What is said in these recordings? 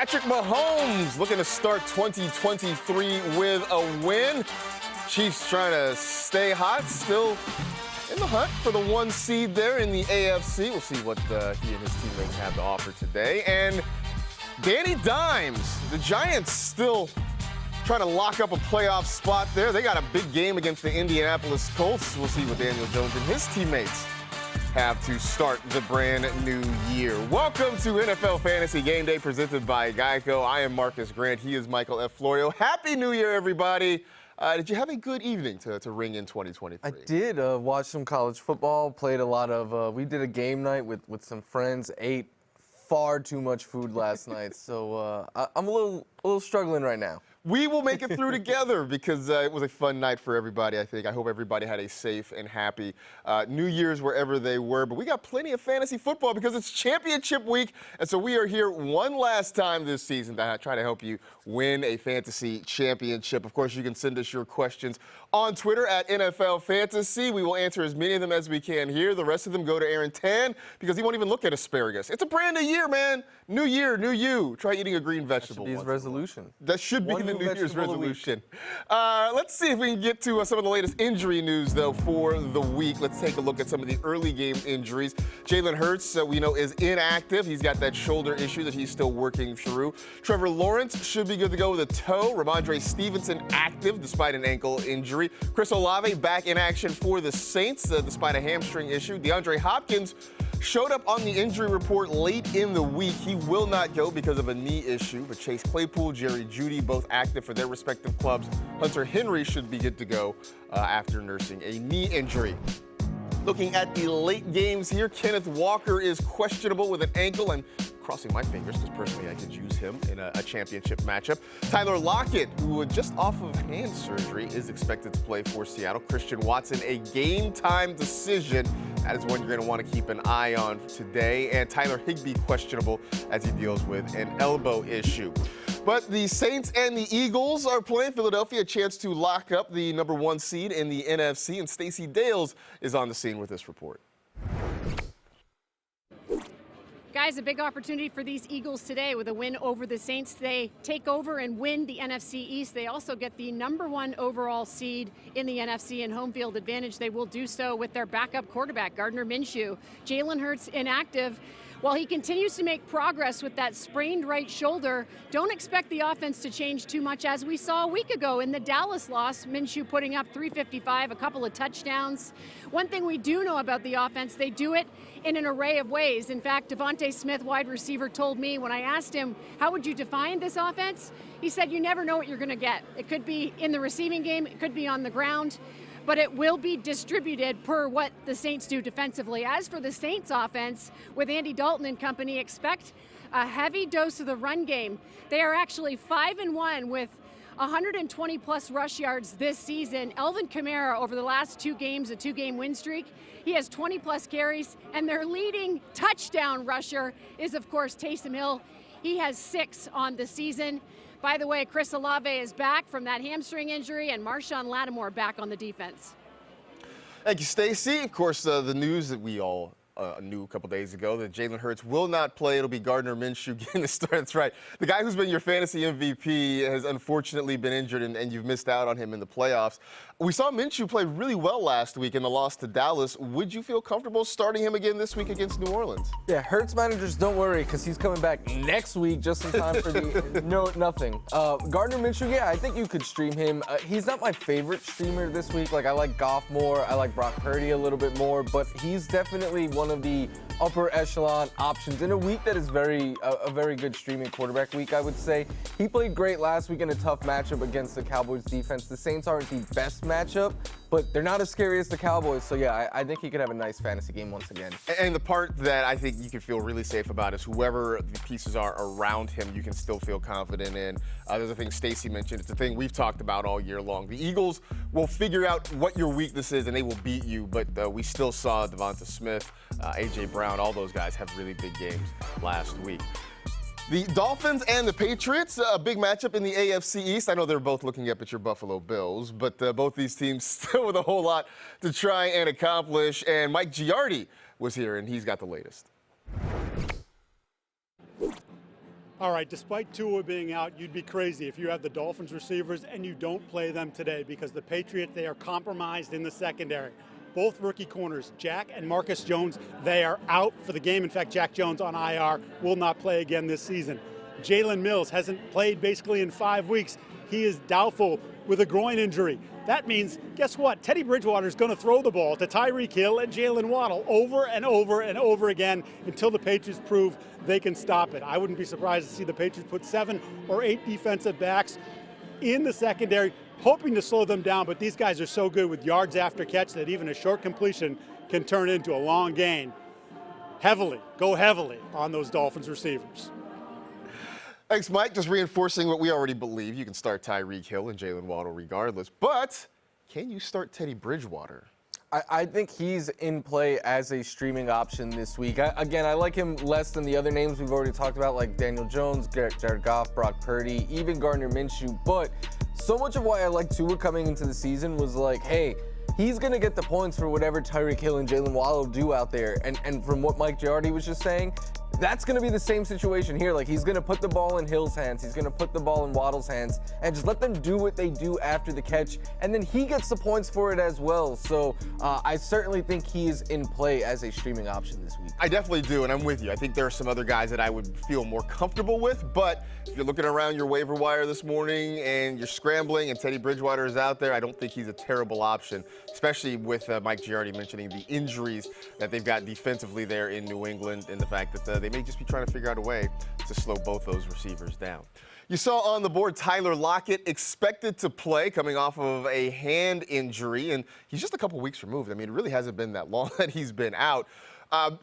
Patrick Mahomes looking to start 2023 with a win. Chiefs trying to stay hot, still in the hunt for the 1 seed there in the AFC. We'll see what he and his teammates have to offer today. And Danny Dimes, the Giants still trying to lock up a playoff spot there. They got a big game against the Indianapolis Colts. We'll see what Daniel Jones and his teammates have to start the brand new year. Welcome to NFL Fantasy Game Day presented by Geico. I am Marcus Grant. He is Michael F. Florio. Happy New Year, everybody. Did you have a good evening to ring in 2023? I did. Watch some college football, played a lot of, we did a game night with some friends, ate far too much food last night, so I'm a little struggling right now. We will make it through together because it was a fun night for everybody, I think. I hope everybody had a safe and happy New Year's wherever they were. But we got plenty of fantasy football because it's championship week. And so we are here one last time this season to try to help you win a fantasy championship. Of course, you can send us your questions on Twitter at NFL Fantasy. We will answer as many of them as we can here. The rest of them go to Aaron Tan because he won't even look at asparagus. It's a brand new year, man. New year, new you. Try eating a green vegetable. That should be his resolution. That should be the New Year's resolution. Let's see if we can get to some of the latest injury news, though, for the week. Let's take a look at some of the early game injuries. Jalen Hurts, we know, is inactive. He's got that shoulder issue that he's still working through. Trevor Lawrence should be good to go with a toe. Ramondre Stevenson active despite an ankle injury. Chris Olave back in action for the Saints despite a hamstring issue. DeAndre Hopkins showed up on the injury report late in the week. He will not go because of a knee issue, but Chase Claypool, Jerry Jeudy, both active for their respective clubs. Hunter Henry should be good to go after nursing a knee injury. Looking at the late games here, Kenneth Walker is questionable with an ankle. I'm crossing my fingers because personally I could use him in a championship matchup. Tyler Lockett, who just off of hand surgery, is expected to play for Seattle. Christian Watson, a game time decision. That is one you're going to want to keep an eye on today. And Tyler Higbee questionable as he deals with an elbow issue. But the Saints and the Eagles are playing Philadelphia, a chance to lock up the number 1 seed in the NFC. And Stacey Dales is on the scene with this report. Guys, a big opportunity for these Eagles today with a win over the Saints. They take over and win the NFC East. They also get the number 1 overall seed in the NFC and home field advantage. They will do so with their backup quarterback, Gardner Minshew. Jalen Hurts inactive. While he continues to make progress with that sprained right shoulder, don't expect the offense to change too much as we saw a week ago in the Dallas loss. Minshew putting up 355, a couple of touchdowns. One thing we do know about the offense, they do it in an array of ways. In fact, Devontae Smith, wide receiver, told me when I asked him, how would you define this offense? He said, you never know what you're going to get. It could be in the receiving game, it could be on the ground, but it will be distributed per what the Saints do defensively. As for the Saints offense, with Andy Dalton and company, expect a heavy dose of the run game. They are actually 5-1 with 120-plus rush yards this season. Alvin Kamara, over the last 2 games, a 2-game win streak, he has 20-plus carries, and their leading touchdown rusher is, of course, Taysom Hill. He has 6 on the season. By the way, Chris Olave is back from that hamstring injury, and Marshawn Lattimore back on the defense. Thank you, Stacey. Of course, the news that we all knew a couple days ago that Jalen Hurts will not play. It'll be Gardner Minshew getting the start. That's right. The guy who's been your fantasy MVP has unfortunately been injured, and you've missed out on him in the playoffs. We saw Minshew play really well last week in the loss to Dallas. Would you feel comfortable starting him again this week against New Orleans? Yeah, Hurts managers, don't worry, because he's coming back next week just in time for the nothing. Gardner Minshew, yeah, I think you could stream him. He's not my favorite streamer this week. Like, I like Goff more. I like Brock Purdy a little bit more, but he's definitely one of the upper echelon options in a week that is a very good streaming quarterback week, I would say. He played great last week in a tough matchup against the Cowboys defense. The Saints aren't the best matchup, but they're not as scary as the Cowboys. So, yeah, I think he could have a nice fantasy game once again. And the part that I think you can feel really safe about is whoever the pieces are around him, you can still feel confident in. There's a thing Stacey mentioned. It's a thing we've talked about all year long. The Eagles will figure out what your weakness is, and they will beat you. But we still saw Devonta Smith, A.J. Brown, all those guys have really big games last week. The Dolphins and the Patriots, a big matchup in the AFC East. I know they're both looking up at your Buffalo Bills, but both these teams still with a whole lot to try and accomplish. And Mike Giardi was here, and he's got the latest. All right, despite Tua being out, you'd be crazy if you have the Dolphins receivers and you don't play them today because the Patriots, they are compromised in the secondary. Both rookie corners, Jack and Marcus Jones, they are out for the game. In fact, Jack Jones on IR will not play again this season. Jalen Mills hasn't played basically in 5 weeks. He is doubtful with a groin injury. That means, guess what? Teddy Bridgewater is going to throw the ball to Tyreek Hill and Jalen Waddle over and over and over again until the Patriots prove they can stop it. I wouldn't be surprised to see the Patriots put 7 or 8 defensive backs in the secondary, hoping to slow them down, but these guys are so good with yards after catch that even a short completion can turn into a long gain. Go heavily on those Dolphins receivers. Thanks, Mike. Just reinforcing what we already believe. You can start Tyreek Hill and Jalen Waddle regardless. But can you start Teddy Bridgewater? I think he's in play as a streaming option this week. Again, I like him less than the other names we've already talked about, like Daniel Jones, Jared Goff, Brock Purdy, even Gardner Minshew. But so much of why I like Tua coming into the season was like, hey, he's going to get the points for whatever Tyreek Hill and Jalen Waddle do out there. And from what Mike Giardi was just saying, that's going to be the same situation here. Like, he's going to put the ball in Hill's hands. He's going to put the ball in Waddle's hands and just let them do what they do after the catch. And then he gets the points for it as well. So I certainly think he is in play as a streaming option this week. I definitely do, and I'm with you. I think there are some other guys that I would feel more comfortable with. But if you're looking around your waiver wire this morning and you're scrambling and Teddy Bridgewater is out there, I don't think he's a terrible option, especially with Mike Giardi mentioning the injuries that they've got defensively there in New England and the fact that they may just be trying to figure out a way to slow both those receivers down. You saw on the board Tyler Lockett expected to play coming off of a hand injury, and he's just a couple weeks removed. I mean, it really hasn't been that long that he's been out.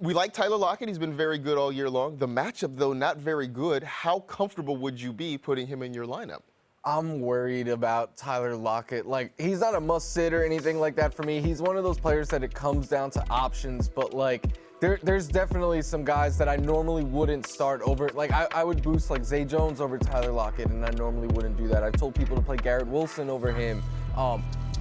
We like Tyler Lockett. He's been very good all year long. The matchup, though, not very good. How comfortable would you be putting him in your lineup? I'm worried about Tyler Lockett. Like, he's not a must-sit or anything like that for me. He's one of those players that it comes down to options, but, like, there's definitely some guys that I normally wouldn't start over. Like, I would boost, like, Zay Jones over Tyler Lockett, and I normally wouldn't do that. I've told people to play Garrett Wilson over him.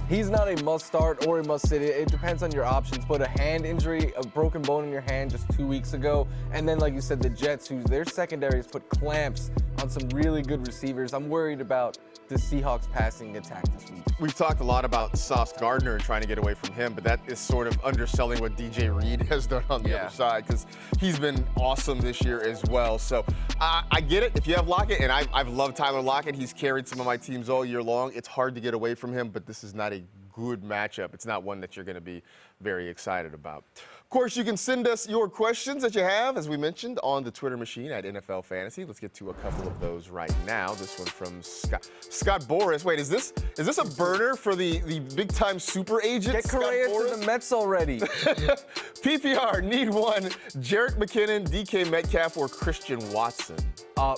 He's not a must-start or a must-sit. It depends on your options. But a hand injury, a broken bone in your hand just 2 weeks ago, and then, like you said, the Jets, who their secondary has put clamps on some really good receivers. I'm worried about the Seahawks passing attack this week. We've talked a lot about Sauce Gardner and trying to get away from him, but that is sort of underselling what DJ Reed has done on the other side, because he's been awesome this year as well. So I get it. If you have Lockett, and I've loved Tyler Lockett, he's carried some of my teams all year long. It's hard to get away from him, but this is not a good matchup. It's not one that you're going to be very excited about. Of course, you can send us your questions that you have, as we mentioned, on the Twitter machine at NFL Fantasy. Let's get to a couple of those right now. This one from Scott Boris. Wait, is this a burner for the big-time super agent? Get Correa to the Mets already. PPR, need one. Jerick McKinnon, DK Metcalf, or Christian Watson?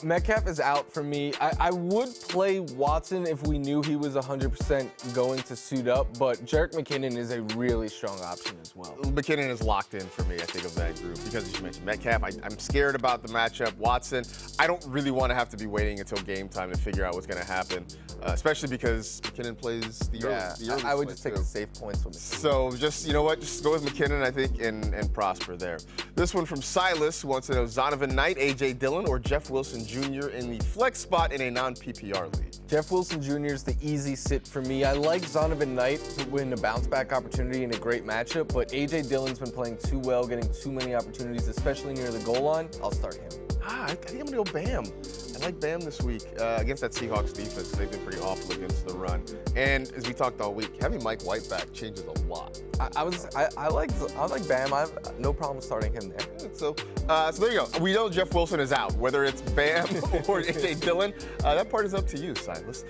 Metcalf is out for me. I would play Watson if we knew he was 100% going to suit up, but Jerick McKinnon is a really strong option as well. McKinnon is locked in for me, I think, of that group, because as you mentioned, Metcalf, I'm scared about the matchup. Watson, I don't really want to have to be waiting until game time to figure out what's going to happen, especially because McKinnon plays the early I would just take the safe points with McKinnon. So just, you know what, just go with McKinnon, I think, and prosper there. This one from Silas, who wants to know Zonovan Knight, A.J. Dillon, or Jeff Wilson Jr. in the flex spot in a non-PPR league? Jeff Wilson Jr. is the easy sit for me. I like Zonovan Knight to win a bounce-back opportunity in a great matchup, but A.J. Dillon's been playing too well, getting too many opportunities, especially near the goal line. I'll start him. I think I'm going to go Bam. I like Bam this week against that Seahawks defense. They've been pretty awful against the run. And as we talked all week, having Mike White back changes a lot. I like Bam. I have no problem starting him there. So there you go. We know Jeff Wilson is out. Whether it's Bam or A.J. Dillon, that part is up to you, Silas.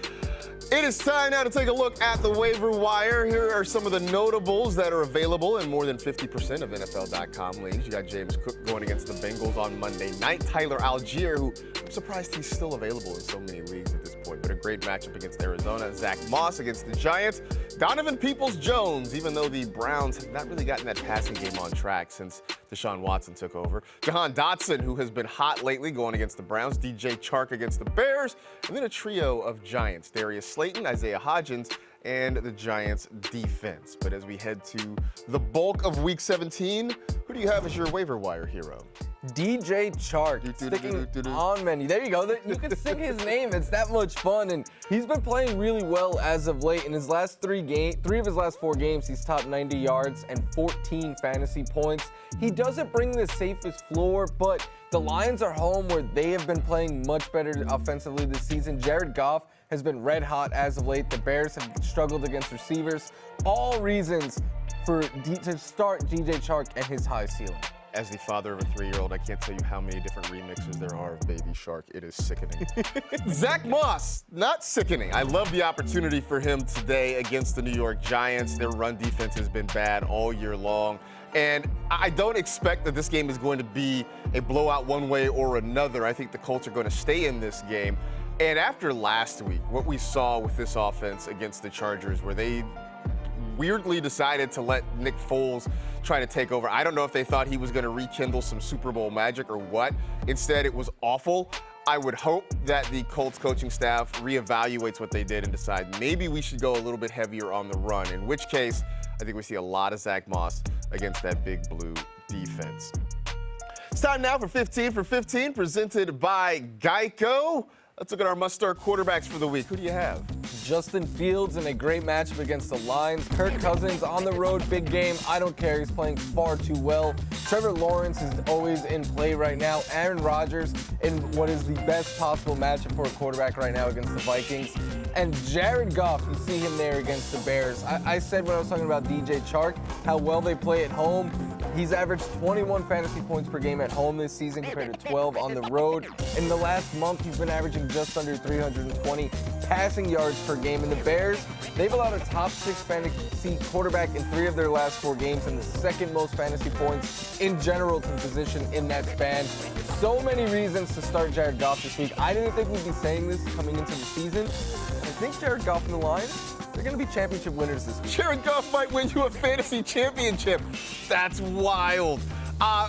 It is time now to take a look at the waiver wire. Here are some of the notables that are available in more than 50% of NFL.com leagues. You got James Cook going against the Bengals on Monday night. Tyler Algier, who I'm surprised he's still available in so many leagues at this point, but a great matchup against Arizona. Zach Moss against the Giants. Donovan Peoples-Jones, even though the Browns have not really gotten that passing game on track since Deshaun Watson took over. Jahan Dotson, who has been hot lately, going against the Browns. DJ Chark against the Bears. And then a trio of Giants. Darius Slayton, Isaiah Hodgins, and the Giants defense. But as we head to the bulk of Week 17, who do you have as your waiver wire hero? DJ Chark, sticking on menu. There you go. You can sing his name. It's that much fun. And he's been playing really well as of late. In his last three of his last 4 games, he's topped 90 yards and 14 fantasy points. He doesn't bring the safest floor, but the Lions are home where they have been playing much better offensively this season. Jared Goff has been red hot as of late. The Bears have struggled against receivers. All reasons to start DJ Chark and his high ceiling. As the father of a 3-year-old, I can't tell you how many different remixes there are of Baby Shark. It is sickening. Zach Moss, not sickening. I love the opportunity for him today against the New York Giants. Their run defense has been bad all year long. And I don't expect that this game is going to be a blowout one way or another. I think the Colts are going to stay in this game. And after last week, what we saw with this offense against the Chargers, where they weirdly decided to let Nick Foles try to take over. I don't know if they thought he was going to rekindle some Super Bowl magic or what. Instead, it was awful. I would hope that the Colts coaching staff reevaluates what they did and decide maybe we should go a little bit heavier on the run, in which case I think we see a lot of Zach Moss against that big blue defense. It's time now for 15 for 15, presented by Geico. Let's look at our must-start quarterbacks for the week. Who do you have? Justin Fields in a great matchup against the Lions. Kirk Cousins on the road, big game. I don't care. He's playing far too well. Trevor Lawrence is always in play right now. Aaron Rodgers in what is the best possible matchup for a quarterback right now against the Vikings. And Jared Goff, you see him there against the Bears. I said when I was talking about DJ Chark, how well they play at home. He's averaged 21 fantasy points per game at home this season compared to 12 on the road. In the last month, he's been averaging just under 320 passing yards per game. And the Bears, they've allowed a top 6 fantasy quarterback in 3 of their last 4 games and the second most fantasy points in general to position in that span. So many reasons to start Jared Goff this week. I didn't think we'd be saying this coming into the season. I think Jared Goff and the Lions, they're going to be championship winners this week. Jared Goff might win you a fantasy championship. That's wild.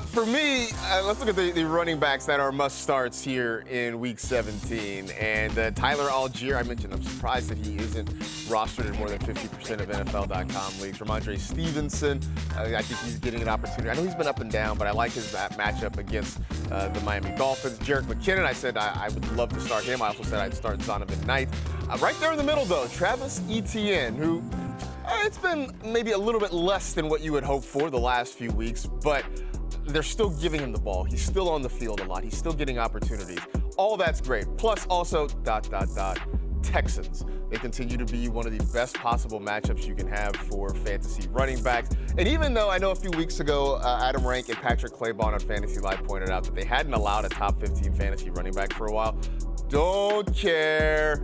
For me, let's look at the running backs that are must-starts here in Week 17. And Tyler Algier, I mentioned, I'm surprised that he isn't rostered in more than 50% of NFL.com leagues. Ramondre Stevenson, I think he's getting an opportunity. I know he's been up and down, but I like his matchup against the Miami Dolphins. Jerick McKinnon, I said I would love to start him. I also said I'd start Zonovan Knight. Right there in the middle, though, Travis Etienne, who it's been maybe a little bit less than what you would hope for the last few weeks, but they're still giving him the ball. He's still on the field a lot. He's still getting opportunities. All that's great. Plus, also, Texans. They continue to be one of the best possible matchups you can have for fantasy running backs. And even though I know a few weeks ago, Adam Rank and Patrick Claybon on Fantasy Live pointed out that they hadn't allowed a top 15 fantasy running back for a while, don't care.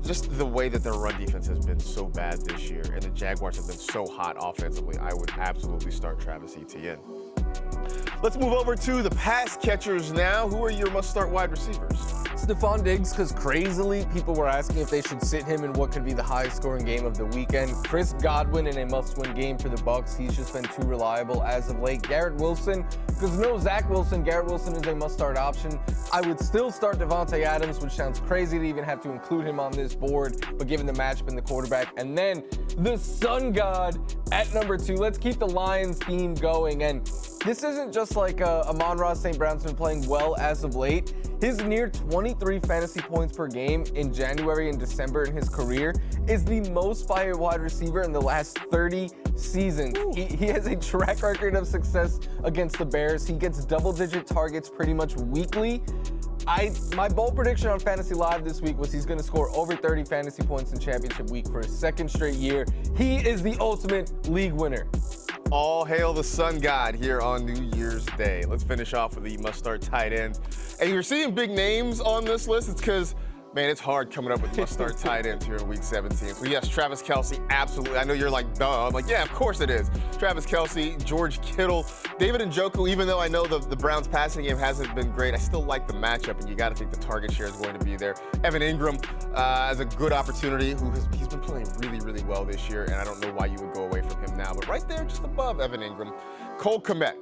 Just the way that their run defense has been so bad this year and the Jaguars have been so hot offensively, I would absolutely start Travis Etienne. Let's move over to the pass catchers now. Who are your must-start wide receivers? Stephon Diggs, because crazily, people were asking if they should sit him in what could be the highest-scoring game of the weekend. Chris Godwin in a must-win game for the Bucs. He's just been too reliable as of late. Garrett Wilson, because no Zach Wilson, Garrett Wilson is a must-start option. I would still start Devontae Adams, which sounds crazy to even have to include him on this board, but given the matchup and the quarterback. And then the Sun God at number 2. Let's keep the Lions theme going. And this isn't just like Amon-Ra St. Brown's been playing well as of late. His near 23 fantasy points per game in January and December in his career is the most by a wide receiver in the last 30 seasons. He has a track record of success against the Bears. He gets double-digit targets pretty much weekly. My bold prediction on Fantasy Live this week was he's going to score over 30 fantasy points in championship week for a second straight year. He is the ultimate league winner. All hail the Sun God here on New Year's Day. Let's finish off with the must-start tight end. And you're seeing big names on this list. It's because, man, it's hard coming up with must-start tight ends here in Week 17. So, yes, Travis Kelce, absolutely. I know you're like, duh. I'm like, yeah, of course it is. Travis Kelce, George Kittle, David Njoku, even though I know the Browns' passing game hasn't been great, I still like the matchup, and you got to think the target share is going to be there. Evan Ingram has a good opportunity. He's been playing really, really well this year, and I don't know why you would go away from him now. But right there, just above Evan Ingram, Cole Kmet.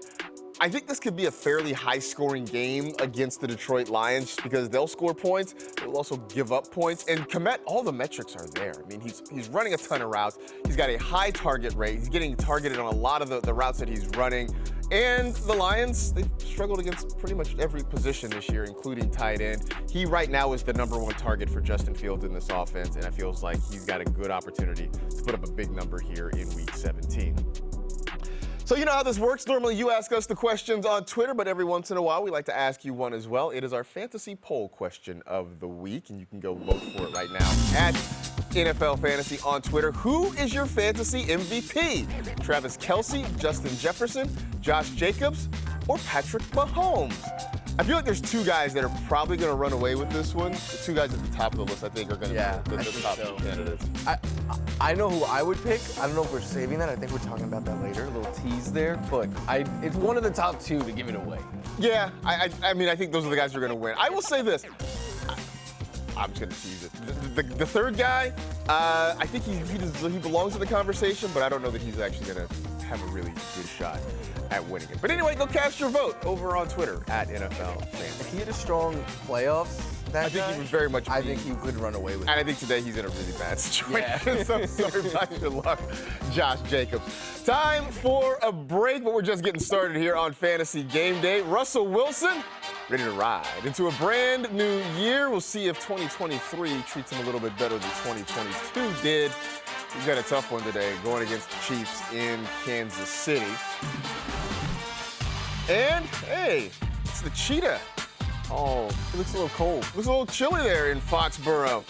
I think this could be a fairly high-scoring game against the Detroit Lions just because they'll score points, they'll also give up points. And Kmet, all the metrics are there. I mean, he's running a ton of routes. He's got a high target rate. He's getting targeted on a lot of the routes that he's running. And the Lions, they've struggled against pretty much every position this year, including tight end. He right now is the #1 target for Justin Fields in this offense, and it feels like he's got a good opportunity to put up a big number here in Week 17. So you know how this works. Normally you ask us the questions on Twitter, but every once in a while we like to ask you one as well. It is our fantasy poll question of the week, and you can go vote for it right now at NFL Fantasy on Twitter. Who is your fantasy MVP? Travis Kelce, Justin Jefferson, Josh Jacobs, or Patrick Mahomes? I feel like there's two guys that are probably going to run away with this one. The two guys at the top of the list, I think, are going to be the top two candidates. I know who I would pick. I don't know if we're saving that. I think we're talking about that later. A little tease there. But it's one of the top two to give it away. Yeah, I mean, I think those are the guys who are going to win. I will say this. I'm just going to tease it. The third guy, I think he belongs in the conversation, but I don't know that he's actually going to have a really good shot at winning it. But anyway, go cast your vote over on Twitter at NFL Fantasy. If he had a strong playoffs, I think he would very much. I think he could run away with it. And I think today he's in a really bad situation. Yeah. So sorry about your luck, Josh Jacobs. Time for a break, but we're just getting started here on Fantasy Game Day. Russell Wilson, ready to ride into a brand new year. We'll see if 2023 treats him a little bit better than 2022 did. He's got a tough one today, going against the Chiefs in Kansas City. And, hey, it's the cheetah. Oh, it looks a little cold. Looks a little chilly there in Foxborough.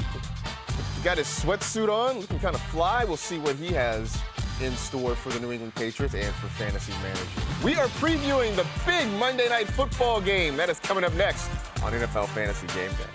Got his sweatsuit on, looking kind of fly. We'll see what he has in store for the New England Patriots and for Fantasy Manager. We are previewing the big Monday Night Football game. That is coming up next on NFL Fantasy Game Day.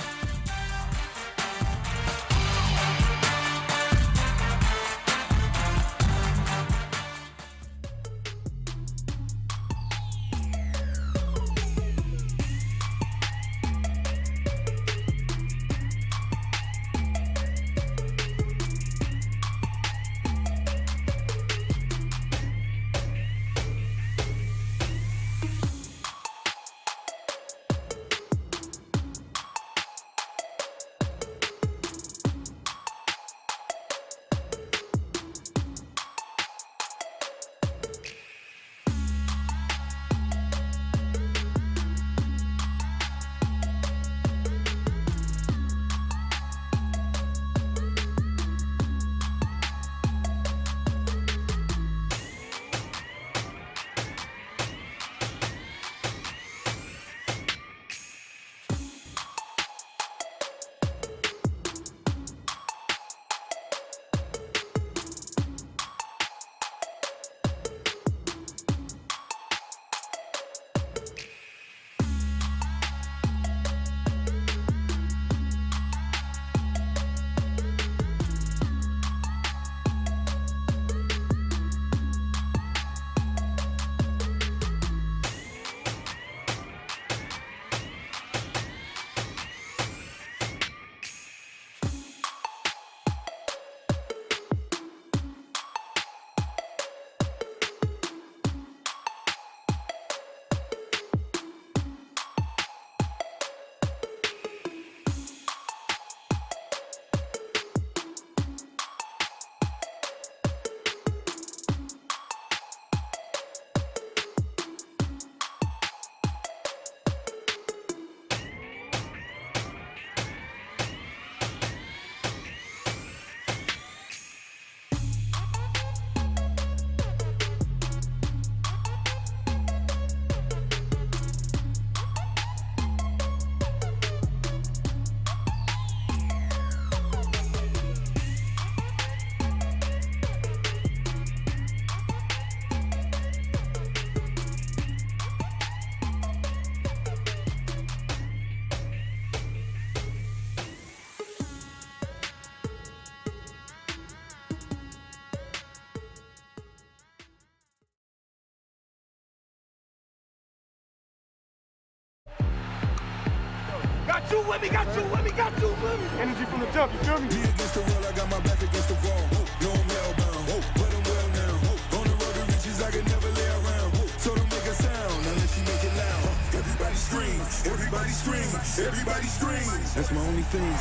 Got you with me, got you with me, got you with me. Energy from the jump, you feel me? Me against the wall, I got my back against the wall. No, I'm hellbound, but I'm well now. On the road to riches, I can never lay around. So don't make a sound unless you make it loud. Everybody scream, everybody scream, everybody scream. That's my only thing.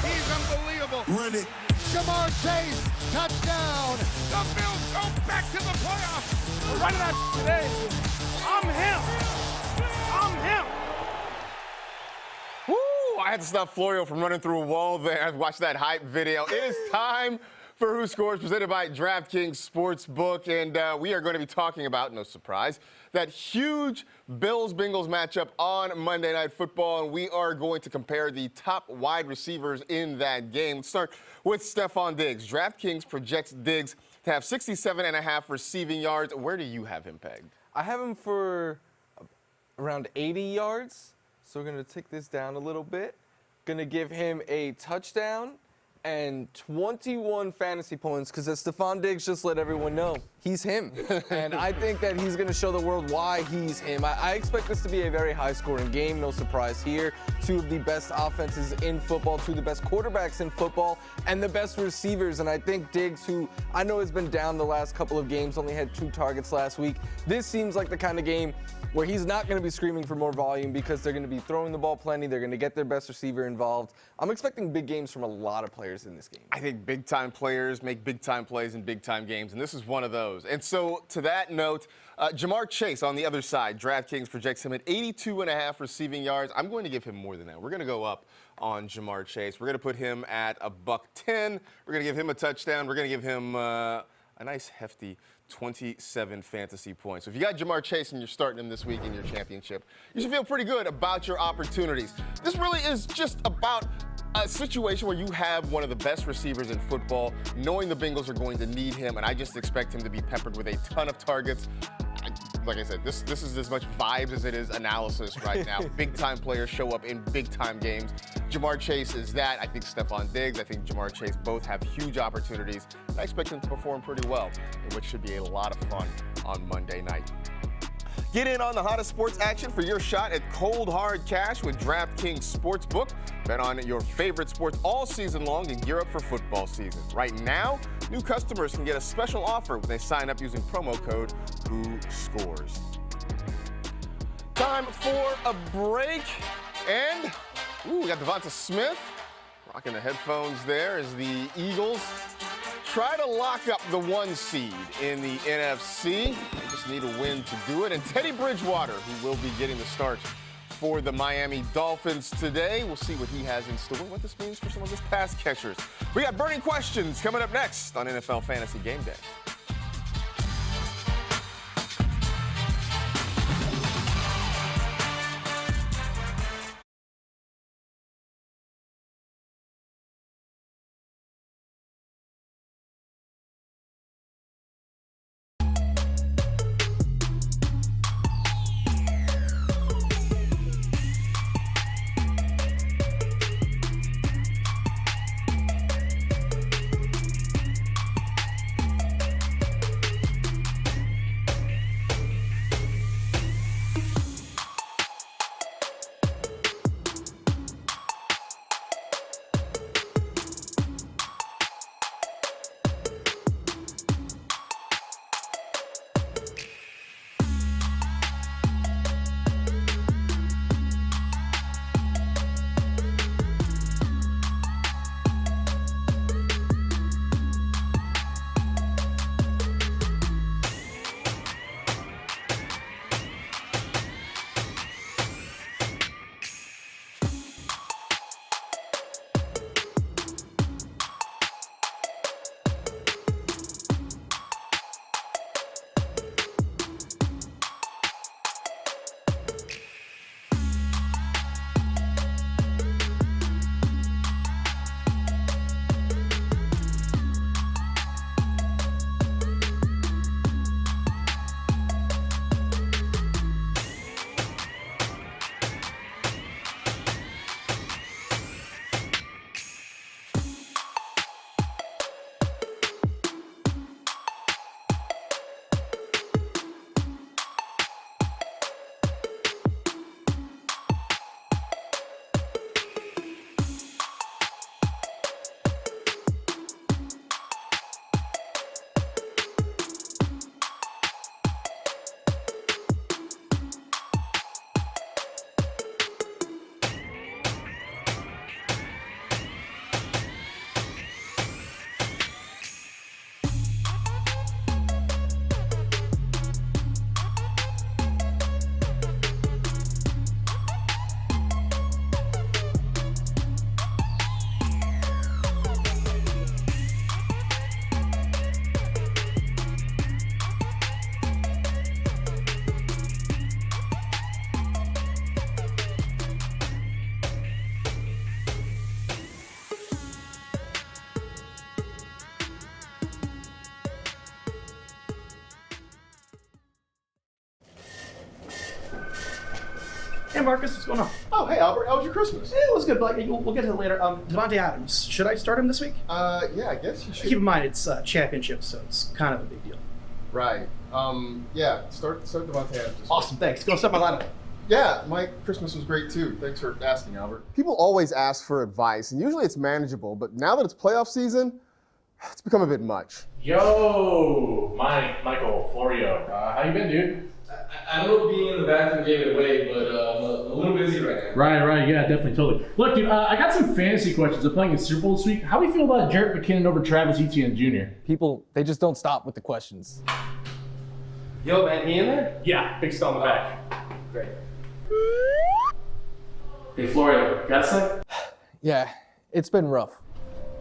He's unbelievable. Run run it. Jamar Chase, touchdown. The Bills go back to the playoffs. We're running out today. I'm him. I'm him. Woo! I had to stop Florio from running through a wall there. I watched that hype video. It is time for Who Scores, presented by DraftKings Sportsbook. And we are going to be talking about, no surprise, that huge Bills-Bengals matchup on Monday Night Football. And we are going to compare the top wide receivers in that game. Let's start with Stefon Diggs. DraftKings projects Diggs to have 67.5 receiving yards. Where do you have him pegged? I have him for around 80 yards. So we're going to take this down a little bit. Going to give him a touchdown and 21 fantasy points, because as Stefon Diggs just let everyone know, he's him. And I think that he's going to show the world why he's him. I expect this to be a very high-scoring game, no surprise here. Two of the best offenses in football, two of the best quarterbacks in football, and the best receivers. And I think Diggs, who I know has been down the last couple of games, only had 2 targets last week. This seems like the kind of game where he's not going to be screaming for more volume, because they're going to be throwing the ball plenty. They're going to get their best receiver involved. I'm expecting big games from a lot of players in this game. I think big-time players make big-time plays in big-time games, and this is one of those. And so, to that note, Jamar Chase on the other side, DraftKings projects him at 82.5 receiving yards. I'm going to give him more than that. We're going to go up on Jamar Chase. We're going to put him at $110. We're going to give him a touchdown. We're going to give him a nice hefty 27 fantasy points. So if you got Jamar Chase and you're starting him this week in your championship, you should feel pretty good about your opportunities. This really is just about a situation where you have one of the best receivers in football, knowing the Bengals are going to need him, and I just expect him to be peppered with a ton of targets. Like I said, this is as much vibes as it is analysis right now. Big-time players show up in big-time games. Jamar Chase is that. I think Stefon Diggs, I think Jamar Chase both have huge opportunities. And I expect them to perform pretty well, which should be a lot of fun on Monday night. Get in on the hottest sports action for your shot at cold hard cash with DraftKings Sportsbook. Bet on your favorite sports all season long and gear up for football season. Right now, new customers can get a special offer when they sign up using promo code WHOSCORES. Time for a break, and we got Devonta Smith rocking the headphones there as the Eagles try to lock up the 1 seed in the NFC. They just need a win to do it. And Teddy Bridgewater, who will be getting the start for the Miami Dolphins today. We'll see what he has in store, what this means for some of his pass catchers. We got burning questions coming up next on NFL Fantasy Game Day. Hey, Marcus, what's going on? Oh, hey, Albert. How was your Christmas? It was good, but we'll get to it later. Devontae Adams, should I start him this week? Yeah, I guess you should. Keep in mind, it's championship, so it's kind of a big deal. Right. Yeah, start Devontae Adams. Awesome, thanks. Go set my lineup. Yeah, my Christmas was great, too. Thanks for asking, Albert. People always ask for advice, and usually it's manageable, but now that it's playoff season, it's become a bit much. Yo, Michael Florio. How you been, dude? I don't know if being in the bathroom gave it away, but I'm a little busy right now. Right, yeah, definitely, totally. Look, dude, I got some fantasy questions. I'm playing in Super Bowl this week. How do you feel about Jarrett McKinnon over Travis Etienne Jr.? People, they just don't stop with the questions. Yo, man, he in there? Yeah, big star on the back. Great. Hey, Florio, got a sec? Yeah, it's been rough.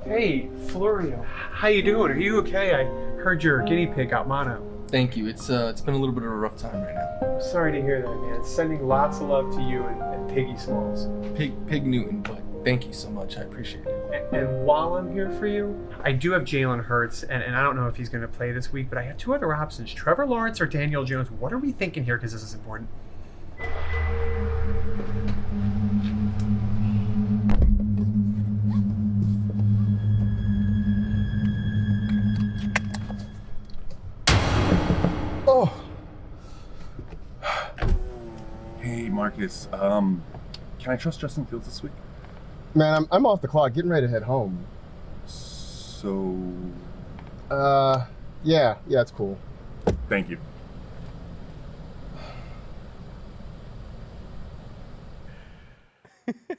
Hey, Florio. How you doing? Are you okay? I heard your guinea pig got mono. Thank you. It's been a little bit of a rough time right now. Sorry to hear that, man. Sending lots of love to you and Piggy Smalls. Pig Newton, but thank you so much. I appreciate it. And while I'm here for you, I do have Jalen Hurts, and I don't know if he's going to play this week, but I have two other options, Trevor Lawrence or Daniel Jones. What are we thinking here? Because this is important. Oh. Hey, Marcus. Can I trust Justin Fields this week? Man, I'm off the clock, getting ready to head home. So... yeah, it's cool. Thank you.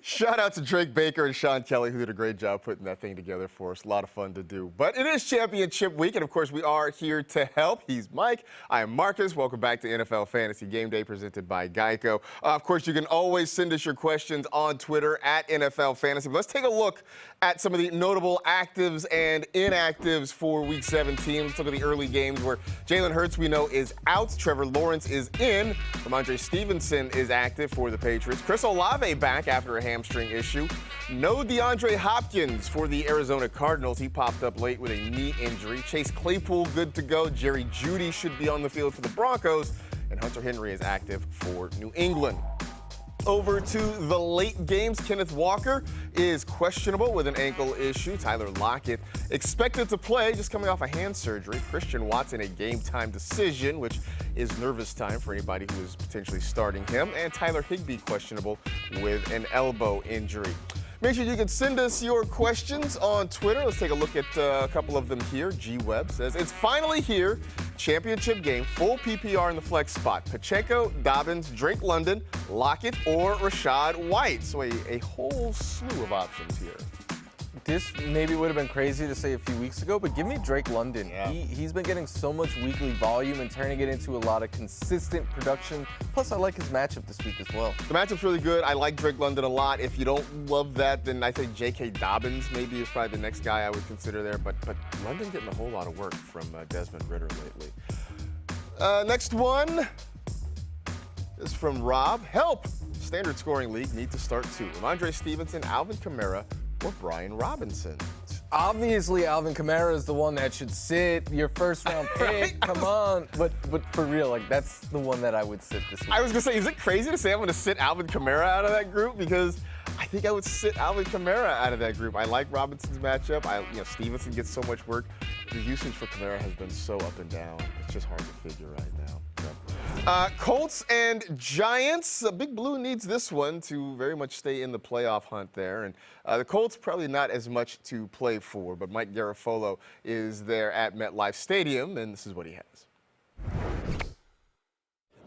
Shout out to Drake Baker and Sean Kelly, who did a great job putting that thing together for us. A lot of fun to do. But it is championship week, and of course, we are here to help. He's Mike. I am Marcus. Welcome back to NFL Fantasy Game Day, presented by Geico. Of course, you can always send us your questions on Twitter at NFL Fantasy. But let's take a look at some of the notable actives and inactives for Week 17. Let's look at the early games where Jalen Hurts, we know, is out. Trevor Lawrence is in. Ramondre Stevenson is active for the Patriots. Chris Olave back after a hamstring issue. No DeAndre Hopkins for the Arizona Cardinals. He popped up late with a knee injury. Chase Claypool good to go. Jerry Jeudy should be on the field for the Broncos. And Hunter Henry is active for New England. Over to the late games, Kenneth Walker is questionable with an ankle issue. Tyler Lockett expected to play, just coming off a hand surgery. Christian Watson, a game-time decision, which is nervous time for anybody who is potentially starting him. And Tyler Higbee questionable with an elbow injury. Make sure you can send us your questions on Twitter. Let's take a look at a couple of them here. G-Web says, it's finally here. Championship game, full PPR in the flex spot. Pacheco, Dobbins, Drake London, Lockett, or Rashad White. So a whole slew of options here. This maybe would have been crazy to say a few weeks ago, but give me Drake London. Yeah. He's been getting so much weekly volume and turning it into a lot of consistent production. Plus, I like his matchup this week as well. The matchup's really good. I like Drake London a lot. If you don't love that, then I think J.K. Dobbins maybe is probably the next guy I would consider there. But London getting a whole lot of work from Desmond Ridder lately. Next one is from Rob. Help! Standard scoring league need to start too. Ramondre Stevenson, Alvin Kamara, or Brian Robinson. Obviously, Alvin Kamara is the one that should sit. Your first-round pick, right? Come on. But for real, like, that's the one that I would sit this week. I was going to say, is it crazy to say I'm going to sit Alvin Kamara out of that group? Because I think I would sit Alvin Kamara out of that group. I like Robinson's matchup. Stevenson gets so much work. The usage for Kamara has been so up and down. It's just hard to figure right now. Colts and Giants. Big Blue needs this one to very much stay in the playoff hunt there. And the Colts probably not as much to play for, but Mike Garafolo is there at MetLife Stadium, and this is what he has.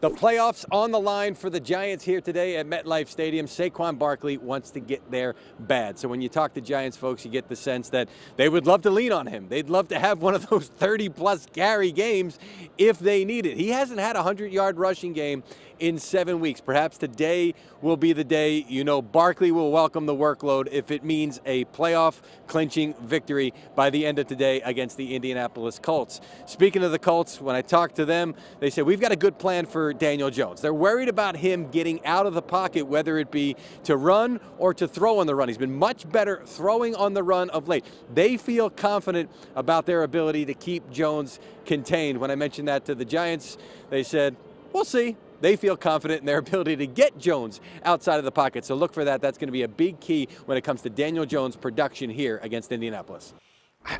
The playoffs on the line for the Giants here today at MetLife Stadium. Saquon Barkley wants to get there bad. So when you talk to Giants folks, you get the sense that they would love to lean on him. They'd love to have one of those 30-plus carry games if they need it. He hasn't had a 100-yard rushing game in 7 weeks. Perhaps today will be the day, Barkley will welcome the workload if it means a playoff clinching victory by the end of today against the Indianapolis Colts. Speaking of the Colts, when I talked to them, they said, we've got a good plan for Daniel Jones. They're worried about him getting out of the pocket, whether it be to run or to throw on the run. He's been much better throwing on the run of late. They feel confident about their ability to keep Jones contained. When I mentioned that to the Giants, they said, we'll see. they feel confident in their ability to get Jones outside of the pocket. So look for that. That's going to be a big key when it comes to Daniel Jones' production here against Indianapolis.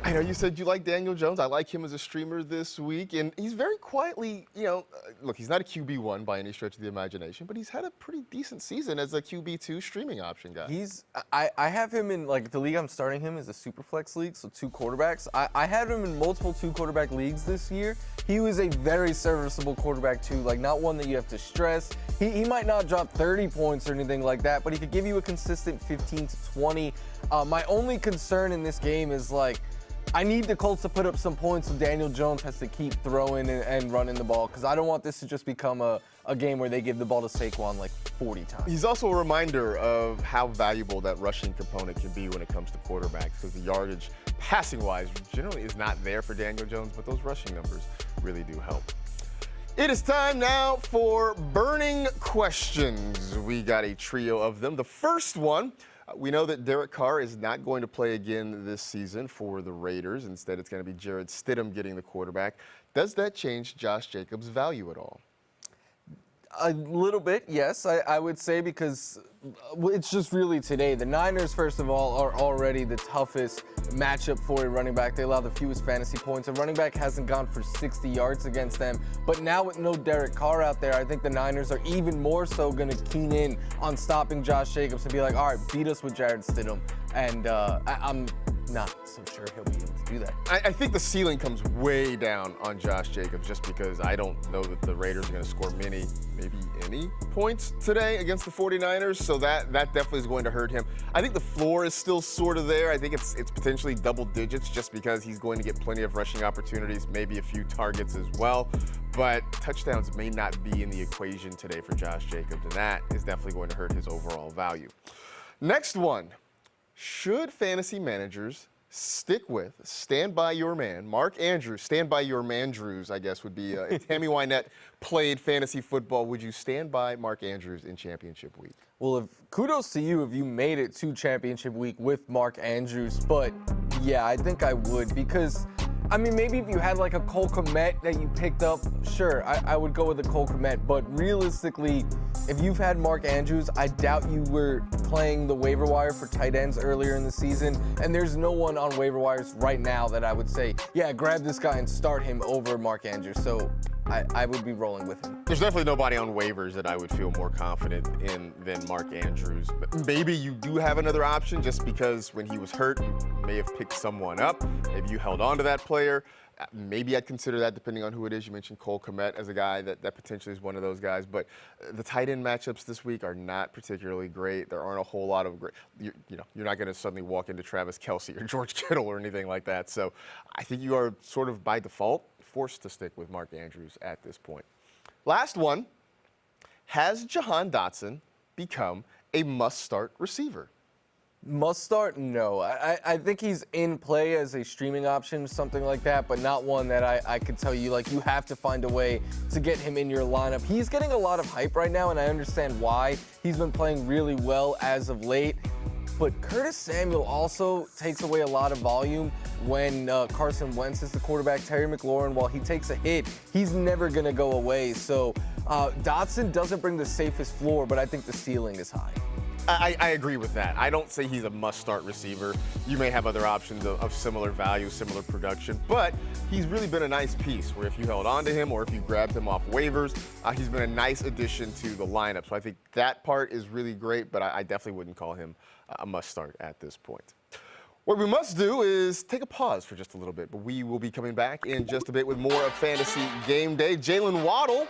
I know you said you like Daniel Jones. I like him as a streamer this week, and he's very quietly, look, he's not a QB1 by any stretch of the imagination, but he's had a pretty decent season as a QB2 streaming option guy. I have him in, like, the league I'm starting him is a super flex league, so 2 quarterbacks. I had him in multiple 2 quarterback leagues this year. He was a very serviceable quarterback too, like not one that you have to stress. He might not drop 30 points or anything like that, but he could give you a consistent 15 to 20. My only concern in this game is, like, I need the Colts to put up some points, so Daniel Jones has to keep throwing and running the ball, because I don't want this to just become a game where they give the ball to Saquon like 40 times. He's also a reminder of how valuable that rushing component can be when it comes to quarterbacks, because the yardage, passing-wise, generally is not there for Daniel Jones, but those rushing numbers really do help. It is time now for burning questions. We got a trio of them. The first one, we know that Derek Carr is not going to play again this season for the Raiders. Instead, it's going to be Jarrett Stidham getting the quarterback. Does that change Josh Jacobs' value at all? A little bit, yes, I would say, because it's just really today. The Niners, first of all, are already the toughest matchup for a running back. They allow the fewest fantasy points. A running back hasn't gone for 60 yards against them. But now with no Derek Carr out there, I think the Niners are even more so going to keen in on stopping Josh Jacobs and be like, all right, beat us with Jarrett Stidham. And I'm not so sure he'll be able to do that. I think the ceiling comes way down on Josh Jacobs, just because I don't know that the Raiders are going to score maybe any points today against the 49ers, so that definitely is going to hurt him. I think the floor is still sort of there. I think it's potentially double digits, just because he's going to get plenty of rushing opportunities, maybe a few targets as well, but touchdowns may not be in the equation today for Josh Jacobs, and that is definitely going to hurt his overall value. Next one. Should fantasy managers stand by your man, Mark Andrews, stand by your Mandrews, I guess would be, if Tammy Wynette played fantasy football, would you stand by Mark Andrews in championship week? Well, kudos to you if you made it to championship week with Mark Andrews, but yeah, I think I would, because I mean, maybe if you had like a Cole Kmet that you picked up, sure, I would go with the Cole Kmet. But realistically, if you've had Mark Andrews, I doubt you were playing the waiver wire for tight ends earlier in the season. And there's no one on waiver wires right now that I would say, yeah, grab this guy and start him over Mark Andrews. So I would be rolling with him. There's definitely nobody on waivers that I would feel more confident in than Mark Andrews. But maybe you do have another option, just because when he was hurt, you may have picked someone up. Maybe you held on to that player. Maybe I'd consider that, depending on who it is. You mentioned Cole Kmet as a guy that potentially is one of those guys. But the tight end matchups this week are not particularly great. There aren't a whole lot of great, you're not going to suddenly walk into Travis Kelce or George Kittle or anything like that. So I think you are sort of by default forced to stick with Mark Andrews at this point. Last one. Has Jahan Dotson become a must-start receiver? Must start? No. I think he's in play as a streaming option, something like that, but not one that I could tell you, like, you have to find a way to get him in your lineup. He's getting a lot of hype right now, and I understand why. He's been playing really well as of late. But Curtis Samuel also takes away a lot of volume when Carson Wentz is the quarterback. Terry McLaurin, while he takes a hit, he's never going to go away. So Dotson doesn't bring the safest floor, but I think the ceiling is high. I agree with that. I don't say he's a must-start receiver. You may have other options of similar value, similar production, but he's really been a nice piece where if you held on to him or if you grabbed him off waivers, he's been a nice addition to the lineup. So I think that part is really great, but I definitely wouldn't call him a must-start at this point. What we must do is take a pause for just a little bit, but we will be coming back in just a bit with more of Fantasy Game Day. Jalen Waddle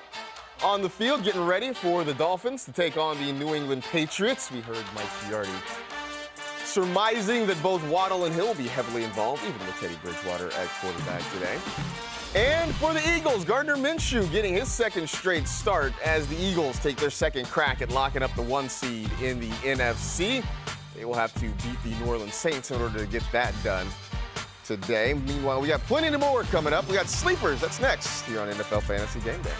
on the field, getting ready for the Dolphins to take on the New England Patriots. We heard Mike Giardi surmising that both Waddle and Hill will be heavily involved, even with Teddy Bridgewater at quarterback today. And for the Eagles, Gardner Minshew getting his second straight start as the Eagles take their second crack at locking up the 1 seed in the NFC. They will have to beat the New Orleans Saints in order to get that done today. Meanwhile, we got plenty more coming up. We got sleepers. That's next here on NFL Fantasy Game Day.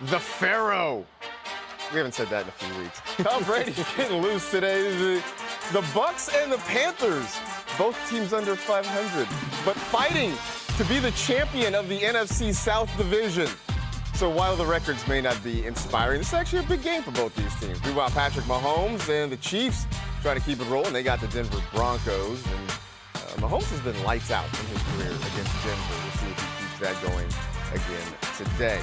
the Pharaoh. We haven't said that in a few weeks. Tom Brady's getting loose today. The Bucs and the Panthers, both teams under 500, but fighting to be the champion of the NFC South Division. So while the records may not be inspiring, this is actually a big game for both these teams. We want Patrick Mahomes and the Chiefs trying to keep it rolling. They got the Denver Broncos, and Mahomes has been lights out in his career against Denver. We'll see if he keeps that going again today.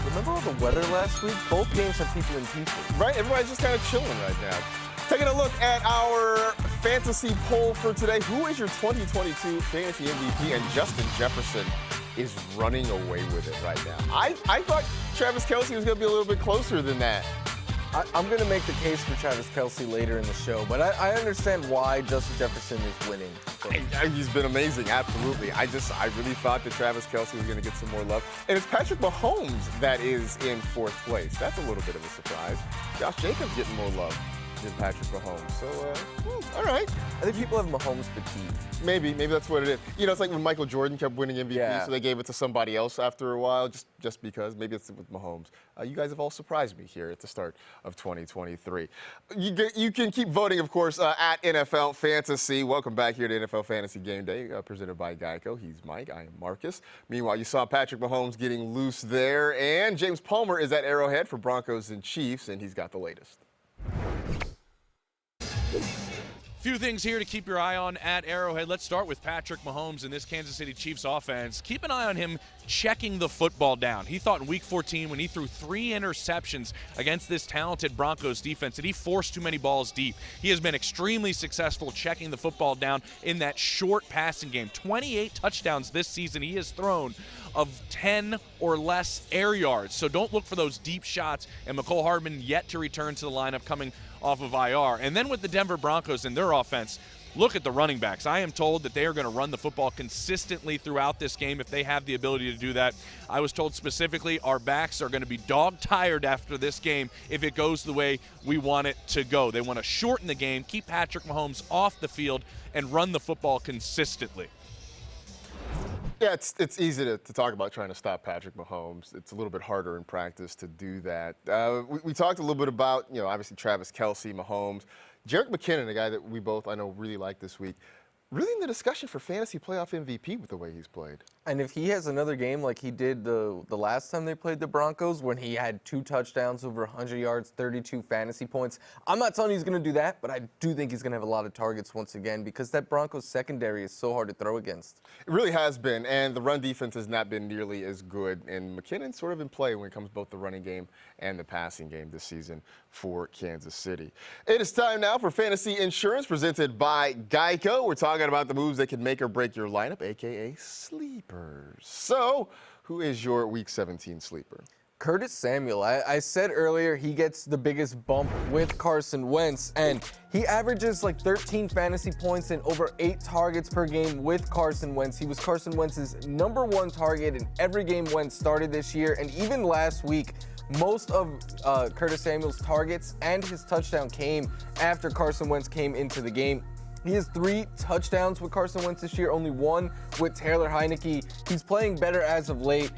Remember all the weather last week? Both games have people in pieces. Right? Everybody's just kind of chilling right now. Taking a look at our fantasy poll for today. Who is your 2022 fantasy MVP? And Justin Jefferson is running away with it right now. I thought Travis Kelce was going to be a little bit closer than that. I'm going to make the case for Travis Kelce later in the show, but I understand why Justin Jefferson is winning. He's been amazing, absolutely. I really thought that Travis Kelce was going to get some more love. And it's Patrick Mahomes that is in fourth place. That's a little bit of a surprise. Josh Jacobs getting more love than Patrick Mahomes. So, all right. I think people have Mahomes fatigue. Maybe that's what it is. You know, it's like when Michael Jordan kept winning MVP, so they gave it to somebody else after a while, just because. Maybe it's with Mahomes. You guys have all surprised me here at the start of 2023. You can keep voting, of course, at NFL Fantasy. Welcome back here to NFL Fantasy Game Day, presented by Geico. He's Mike. I am Marcus. Meanwhile, you saw Patrick Mahomes getting loose there, and James Palmer is at Arrowhead for Broncos and Chiefs, and he's got the latest. Few things here to keep your eye on at Arrowhead. Let's start with Patrick Mahomes and this Kansas City Chiefs offense. Keep an eye on him checking the football down. He thought in Week 14 when he threw 3 interceptions against this talented Broncos defense that he forced too many balls deep. He has been extremely successful checking the football down in that short passing game. 28 touchdowns this season he has thrown of 10 or less air yards. So don't look for those deep shots. And McCole Hardman yet to return to the lineup coming off of IR. And then with the Denver Broncos and their offense, look at the running backs. I am told that they are going to run the football consistently throughout this game if they have the ability to do that. I was told specifically our backs are going to be dog-tired after this game if it goes the way we want it to go. They want to shorten the game, keep Patrick Mahomes off the field, and run the football consistently. Yeah, it's easy to talk about trying to stop Patrick Mahomes. It's a little bit harder in practice to do that. We talked a little bit about, obviously Travis Kelce, Mahomes. Jerick McKinnon, a guy that we both, I know, really like this week, really in the discussion for fantasy playoff MVP with the way he's played. And if he has another game like he did the last time they played the Broncos, when he had 2 touchdowns, over 100 yards, 32 fantasy points, I'm not telling you he's going to do that, but I do think he's going to have a lot of targets once again because that Broncos secondary is so hard to throw against. It really has been, and the run defense has not been nearly as good, and McKinnon's sort of in play when it comes to both the running game and the passing game this season for Kansas City. It is time now for Fantasy Insurance presented by Geico. We're talking about the moves that can make or break your lineup, a.k.a. sleepers. So, who is your Week 17 sleeper? Curtis Samuel. I said earlier he gets the biggest bump with Carson Wentz, and he averages like 13 fantasy points and over 8 targets per game with Carson Wentz. He was Carson Wentz's #1 target in every game Wentz started this year, and even last week, most of Curtis Samuel's targets and his touchdown came after Carson Wentz came into the game. He has 3 touchdowns with Carson Wentz this year, only 1 with Taylor Heineke. He's playing better as of late.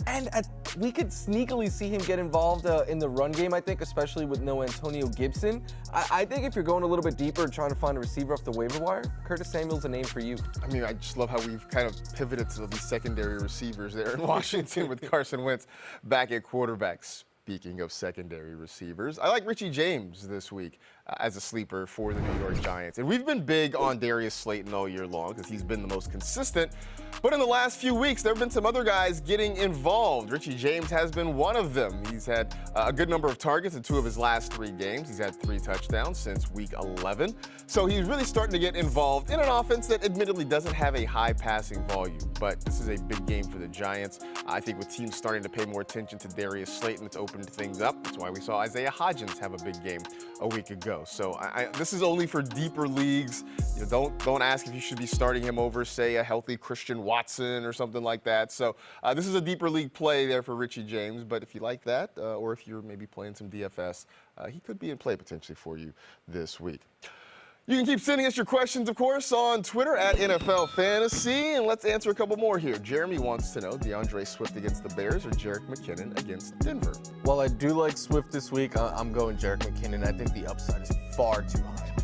And we could sneakily see him get involved in the run game, I think, especially with no Antonio Gibson. I think if you're going a little bit deeper and trying to find a receiver off the waiver wire, Curtis Samuel's a name for you. I mean, I just love how we've kind of pivoted to these secondary receivers there in Washington with Carson Wentz back at quarterbacks. Speaking of secondary receivers, I like Richie James this week as a sleeper for the New York Giants. And we've been big on Darius Slayton all year long because he's been the most consistent. But in the last few weeks, there have been some other guys getting involved. Richie James has been one of them. He's had a good number of targets in 2 of his last 3 games. He's had 3 touchdowns since Week 11. So he's really starting to get involved in an offense that admittedly doesn't have a high passing volume. But this is a big game for the Giants. I think with teams starting to pay more attention to Darius Slayton, it's opened things up. That's why we saw Isaiah Hodgins have a big game a week ago. So this is only for deeper leagues. Don't ask if you should be starting him over, say, a healthy Christian Watson or something like that. So this is a deeper league play there for Richie James. But if you like that, or if you're maybe playing some DFS, he could be in play potentially for you this week. You can keep sending us your questions, of course, on Twitter at NFL Fantasy. And let's answer a couple more here. Jeremy wants to know DeAndre Swift against the Bears or Jerick McKinnon against Denver. While I do like Swift this week, I'm going Jerick McKinnon. I think the upside is far too high.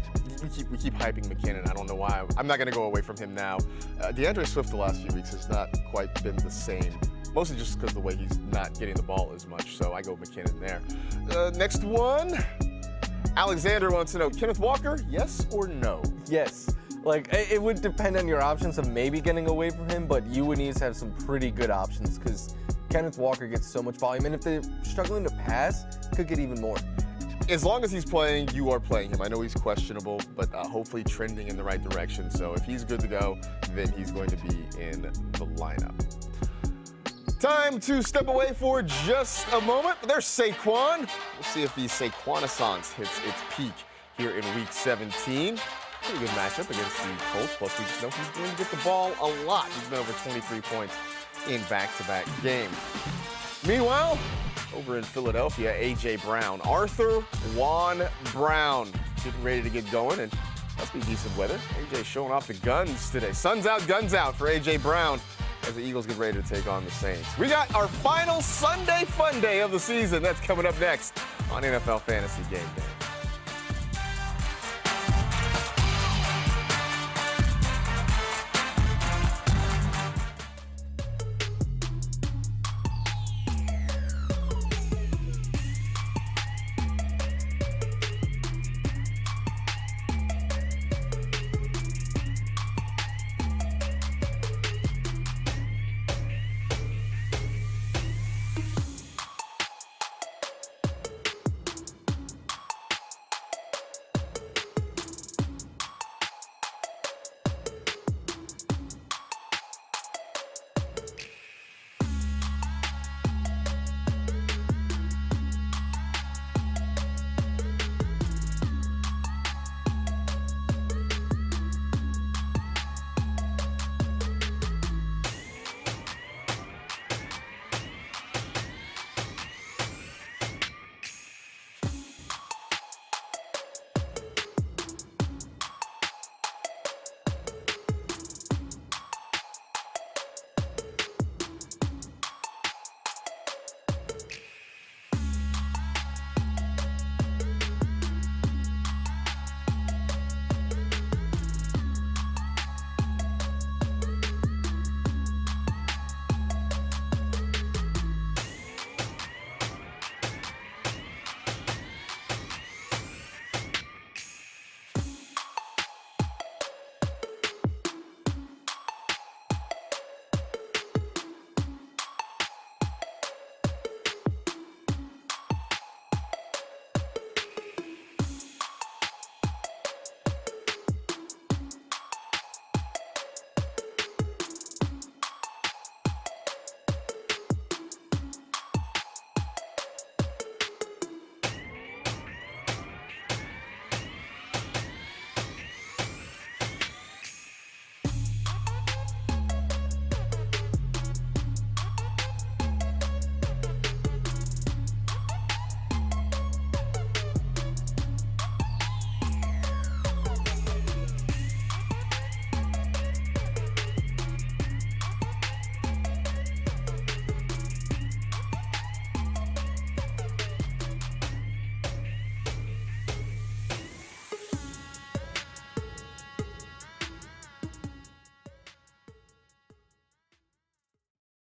We keep hyping McKinnon. I don't know why. I'm not going to go away from him now. DeAndre Swift the last few weeks has not quite been the same. Mostly just because of the way he's not getting the ball as much. So I go McKinnon there. Next one. Alexander wants to know, Kenneth Walker, yes or no? Yes. Like, it would depend on your options of maybe getting away from him, but you would need to have some pretty good options because Kenneth Walker gets so much volume. And if they're struggling to pass, could get even more. As long as he's playing, you are playing him. I know he's questionable, but hopefully trending in the right direction. So if he's good to go, then he's going to be in the lineup. Time to step away for just a moment. There's Saquon. We'll see if the Saquonaissance hits its peak here in Week 17. Pretty good matchup against the Colts. Plus, we know he's going to get the ball a lot. He's been over 23 points in back-to-back games. Meanwhile, over in Philadelphia, A.J. Brown. Arthur Juan Brown getting ready to get going, and must be decent weather. A.J. showing off the guns today. Sun's out, guns out for A.J. Brown as the Eagles get ready to take on the Saints. We got our final Sunday fun day of the season. That's coming up next on NFL Fantasy Game Day.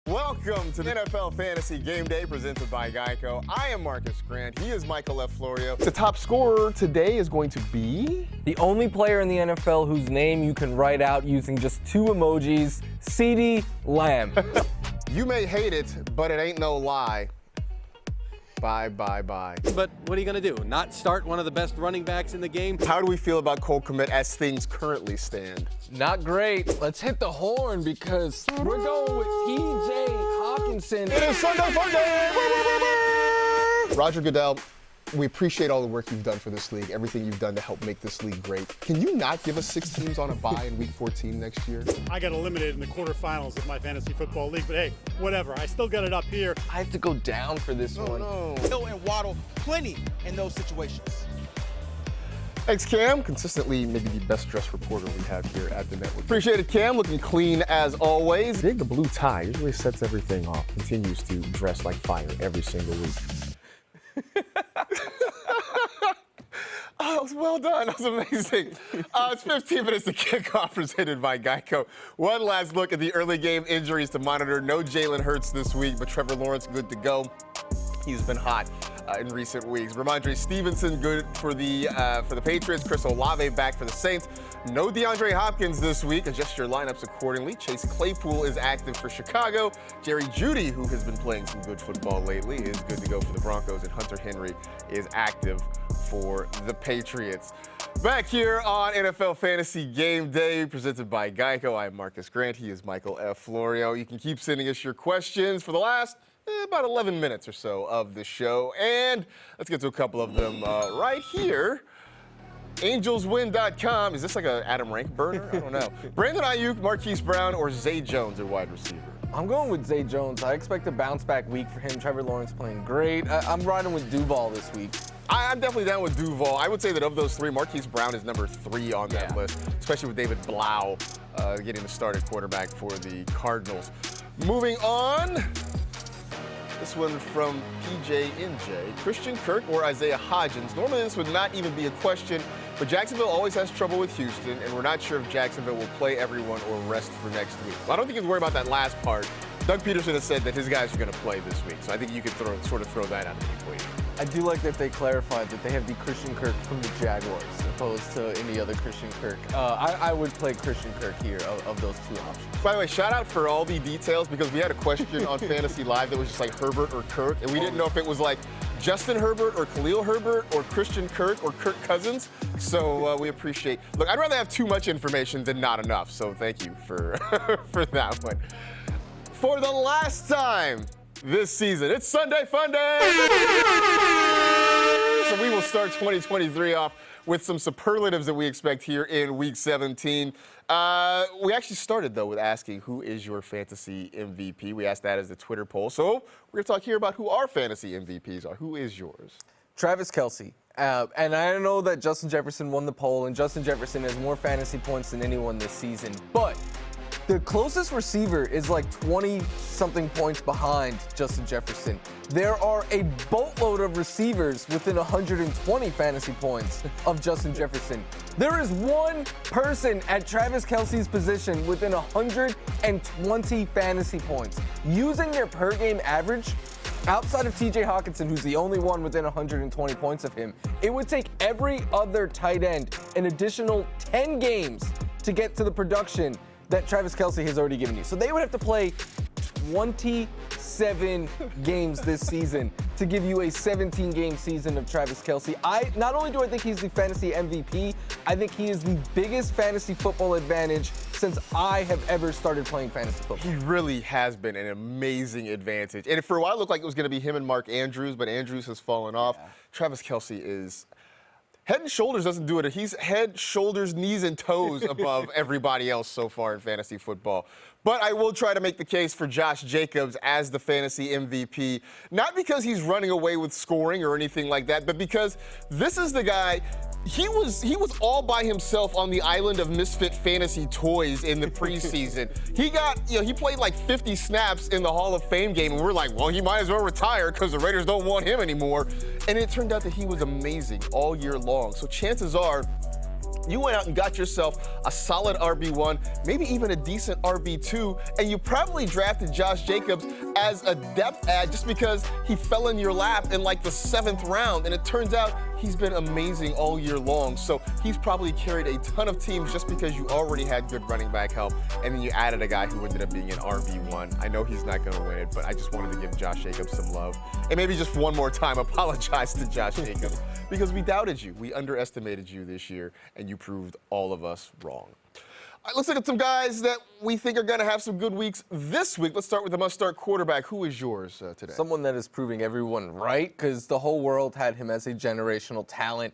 Welcome to the NFL Fantasy Game Day presented by Geico. I am Marcus Grant. He is Michael F. Florio. The top scorer today is going to be the only player in the NFL whose name you can write out using just 2 emojis, CeeDee Lamb. You may hate it, but it ain't no lie. Bye, bye, bye. But what are you going to do? Not start one of the best running backs in the game? How do we feel about Cole Kmet as things currently stand? Not great. Let's hit the horn because we're going with T.J. Hawkinson. It is Sunday Fun Day! Roger Goodell, we appreciate all the work you've done for this league, everything you've done to help make this league great. Can you not give us 6 teams on a bye in Week 14 next year? I got eliminated in the quarterfinals of my fantasy football league, but hey, whatever. I still got it up here. I have to go down for this one. No. Hill and Waddle plenty in those situations. Thanks, Cam. Consistently maybe the best dressed reporter we have here at the network. Appreciate it, Cam. Looking clean as always. Dig the blue tie. Usually sets everything off. Continues to dress like fire every single week. Oh, well done. That was amazing. It's 15 minutes to kickoff, presented by Geico. One last look at the early game injuries to monitor. No Jalen Hurts this week, but Trevor Lawrence good to go. He's been hot in recent weeks. Ramondre Stevenson good for the Patriots. Chris Olave back for the Saints. No DeAndre Hopkins this week. Adjust your lineups accordingly. Chase Claypool is active for Chicago. Jerry Jeudy, who has been playing some good football lately, is good to go for the Broncos. And Hunter Henry is active for the Patriots. Back here on NFL Fantasy Game Day, presented by Geico. I'm Marcus Grant. He is Michael F. Florio. You can keep sending us your questions for the last about 11 minutes or so of the show. And let's get to a couple of them right here. AngelsWin.com. Is this like an Adam Rank burner? I don't know. Brandon Ayuk, Marquise Brown, or Zay Jones at wide receiver? I'm going with Zay Jones. I expect a bounce-back week for him. Trevor Lawrence playing great. I'm riding with Duval this week. I'm definitely down with Duval. I would say that of those three, Marquise Brown is number 3 on that list, especially with David Blau getting the start at quarterback for the Cardinals. Moving on. This one from PJNJ. Christian Kirk or Isaiah Hodgins. Normally this would not even be a question, but Jacksonville always has trouble with Houston, and we're not sure if Jacksonville will play everyone or rest for next week. Well, I don't think you have to worry about that last part. Doug Peterson has said that his guys are going to play this week, so I think you could sort of throw that out of the equation. I do like that they clarified that they have the Christian Kirk from the Jaguars, opposed to any other Christian Kirk. I would play Christian Kirk here of those two options. By the way, shout out for all the details, because we had a question on Fantasy Live that was just like Herbert or Kirk, and we didn't know if it was like Justin Herbert or Khalil Herbert or Christian Kirk or Kirk Cousins. So we appreciate. Look, I'd rather have too much information than not enough. So thank you for for that one. For the last time this season, it's Sunday Fun Day. So we will start 2023 off with some superlatives that we expect here in Week 17. We actually started, though, with asking who is your fantasy MVP. We asked that as the Twitter poll. So we're going to talk here about who our fantasy MVPs are. Who is yours? Travis Kelce. And I know that Justin Jefferson won the poll, and Justin Jefferson has more fantasy points than anyone this season. But the closest receiver is like 20-something points behind Justin Jefferson. There are a boatload of receivers within 120 fantasy points of Justin Jefferson. There is one person at Travis Kelce's position within 120 fantasy points. Using their per-game average, outside of TJ Hawkinson, who's the only one within 120 points of him, it would take every other tight end an additional 10 games to get to the production that Travis Kelce has already given you. So they would have to play 27 games this season to give you a 17-game season of Travis Kelce. Not only do I think he's the fantasy MVP, I think he is the biggest fantasy football advantage since I have ever started playing fantasy football. He really has been an amazing advantage. And for a while, it looked like it was going to be him and Mark Andrews, but Andrews has fallen off. Travis Kelce is head and shoulders doesn't do it. He's head, shoulders, knees, and toes above everybody else so far in fantasy football. But I will try to make the case for Josh Jacobs as the fantasy MVP, not because he's running away with scoring or anything like that, but because this is the guy. He was all by himself on the island of misfit fantasy toys in the preseason. He played like 50 snaps in the Hall of Fame game, and we're like, well, he might as well retire because the Raiders don't want him anymore. And it turned out that he was amazing all year long. So chances are, you went out and got yourself a solid RB1, maybe even a decent RB2, and you probably drafted Josh Jacobs as a depth add just because he fell in your lap in like the 7th round, and it turns out he's been amazing all year long. So he's probably carried a ton of teams just because you already had good running back help, and then you added a guy who ended up being an RB1. I know he's not going to win it, but I just wanted to give Josh Jacobs some love. And maybe just one more time apologize to Josh Jacobs because we doubted you. We underestimated you this year, and you proved all of us wrong. right, let's look at some guys that we think are going to have some good weeks this week. Let's start with the must-start quarterback. Who is yours today? Someone that is proving everyone right, because the whole world had him as a generational talent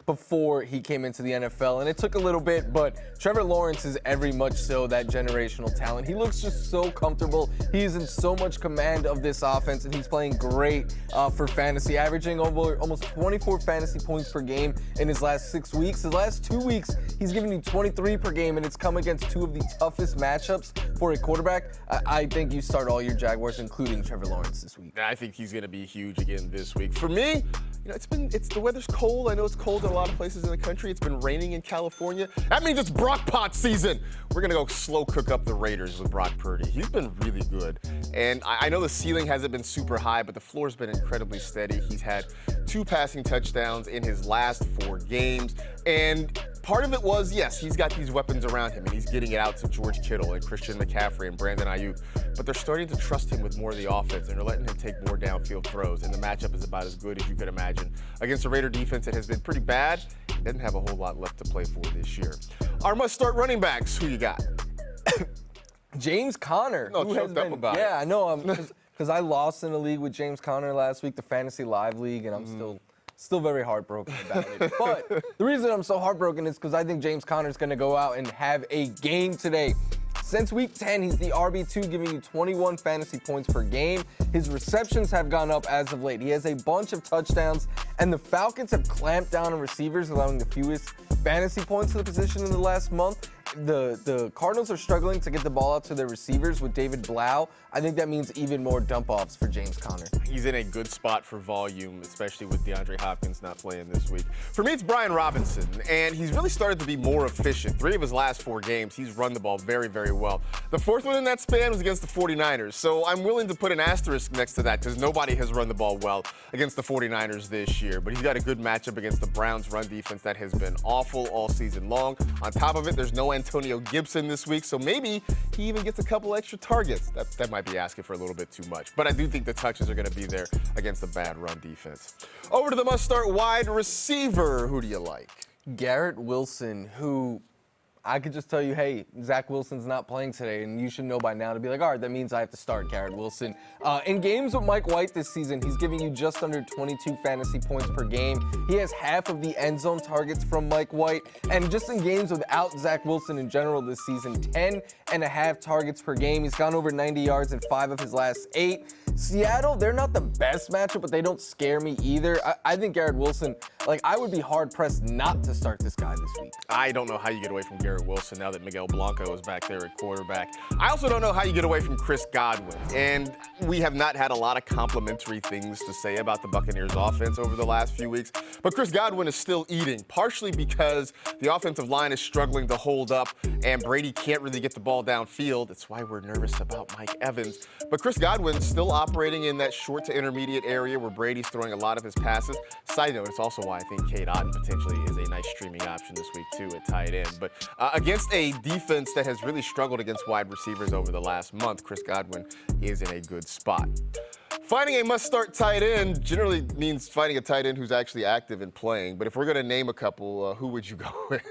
before he came into the NFL, and it took a little bit, but Trevor Lawrence is every much so that generational talent. He looks just so comfortable. He is in so much command of this offense, and he's playing great for fantasy, averaging almost 24 fantasy points per game in his last 6 weeks. His last 2 weeks, he's given you 23 per game, and it's come against two of the toughest matchups for a quarterback. I think you start all your Jaguars, including Trevor Lawrence this week. I think he's going to be huge again this week. For me, you know, the weather's cold. I know it's cold in a lot of places in the country. It's been raining in California. That means it's Brock Pot season. We're going to go slow cook up the Raiders with Brock Purdy. He's been really good. And I know the ceiling hasn't been super high, but the floor's been incredibly steady. He's had 2 passing touchdowns in his last 4 games. And part of it was, yes, he's got these weapons around him, and he's getting it out to George Kittle and Christian McCaffrey and Brandon Ayuk. But they're starting to trust him with more of the offense, and they're letting him take more downfield throws. And the matchup is about as good as you could imagine. Against a Raider defense that has been pretty bad, doesn't have a whole lot left to play for this year. Our must-start running backs, who you got? James Conner. No, choked up about it. Yeah, I know. Because I lost in a league with James Conner last week, the Fantasy Live League, and I'm still very heartbroken about it. But the reason I'm so heartbroken is because I think James Conner is going to go out and have a game today. Since week 10, he's the RB2, giving you 21 fantasy points per game. His receptions have gone up as of late. He has a bunch of touchdowns, and the Falcons have clamped down on receivers, allowing the fewest fantasy points to the position in the last month. The Cardinals are struggling to get the ball out to their receivers with David Blau. I think that means even more dump-offs for James Conner. He's in a good spot for volume, especially with DeAndre Hopkins not playing this week. For me, it's Brian Robinson, and he's really started to be more efficient. 3 of his last 4 games, he's run the ball very, very well. The 4th one in that span was against the 49ers, so I'm willing to put an asterisk next to that because nobody has run the ball well against the 49ers this year. But he's got a good matchup against the Browns' run defense that has been awful all season long. On top of it, there's no Antonio Gibson this week, so maybe he even gets a couple extra targets. That might be asking for a little bit too much, but I do think the touches are going to be there against a bad run defense. Over to the must-start wide receiver. Who do you like? Garrett Wilson, who I could just tell you, hey, Zach Wilson's not playing today, and you should know by now to be like, all right, that means I have to start Garrett Wilson. In games with Mike White this season, he's giving you just under 22 fantasy points per game. He has half of the end zone targets from Mike White, and just in games without Zach Wilson in general this season, 10.5 targets per game. He's gone over 90 yards in 5 of his last 8. Seattle, they're not the best matchup, but they don't scare me either. I think Garrett Wilson, like, I would be hard-pressed not to start this guy this week. I don't know how you get away from Garrett Wilson now that Miguel Blanco is back there at quarterback. I also don't know how you get away from Chris Godwin. And we have not had a lot of complimentary things to say about the Buccaneers offense over the last few weeks. But Chris Godwin is still eating, partially because the offensive line is struggling to hold up and Brady can't really get the ball downfield. That's why we're nervous about Mike Evans. But Chris Godwin's still operating in that short to intermediate area where Brady's throwing a lot of his passes. Side note, it's also why I think Cade Otton potentially is a nice streaming option this week too at tight end. But against a defense that has really struggled against wide receivers over the last month, Chris Godwin is in a good spot. Finding a must-start tight end generally means finding a tight end who's actually active and playing. But if we're going to name a couple, who would you go with?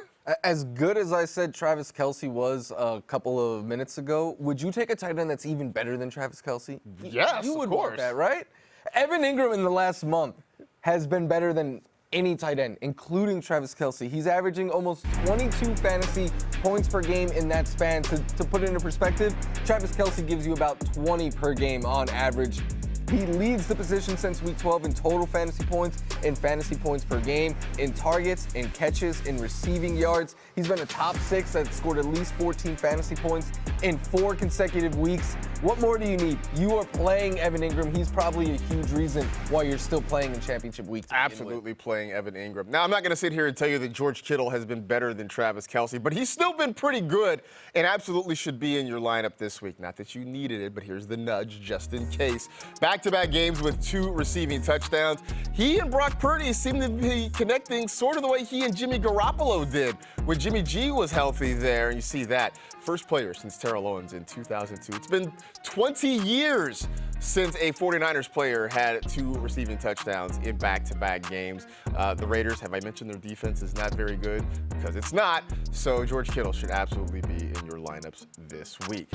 As good as I said Travis Kelce was a couple of minutes ago, would you take a tight end that's even better than Travis Kelce? Yes, you would of course. want that, right? Evan Ingram in the last month has been better than any tight end, including Travis Kelce. He's averaging almost 22 fantasy points per game in that span. To put it into perspective, Travis Kelce gives you about 20 per game on average. He leads the position since week 12 in total fantasy points, in fantasy points per game, in targets, in catches, in receiving yards. He's been a top 6 that scored at least 14 fantasy points in 4 consecutive weeks. What more do you need? You are playing Evan Ingram. He's probably a huge reason why you're still playing in championship week. Absolutely playing Evan Ingram. Now, I'm not going to sit here and tell you that George Kittle has been better than Travis Kelce, but he's still been pretty good and absolutely should be in your lineup this week. Not that you needed it, but here's the nudge just in case. Back back-to-back games with 2 receiving touchdowns. He and Brock Purdy seem to be connecting sort of the way he and Jimmy Garoppolo did when Jimmy G was healthy there, and you see that. First player since Terrell Owens in 2002. It's been 20 years since a 49ers player had 2 receiving touchdowns in back-to-back games. The Raiders, have I mentioned their defense is not very good? Because it's not. So George Kittle should absolutely be in your lineups this week.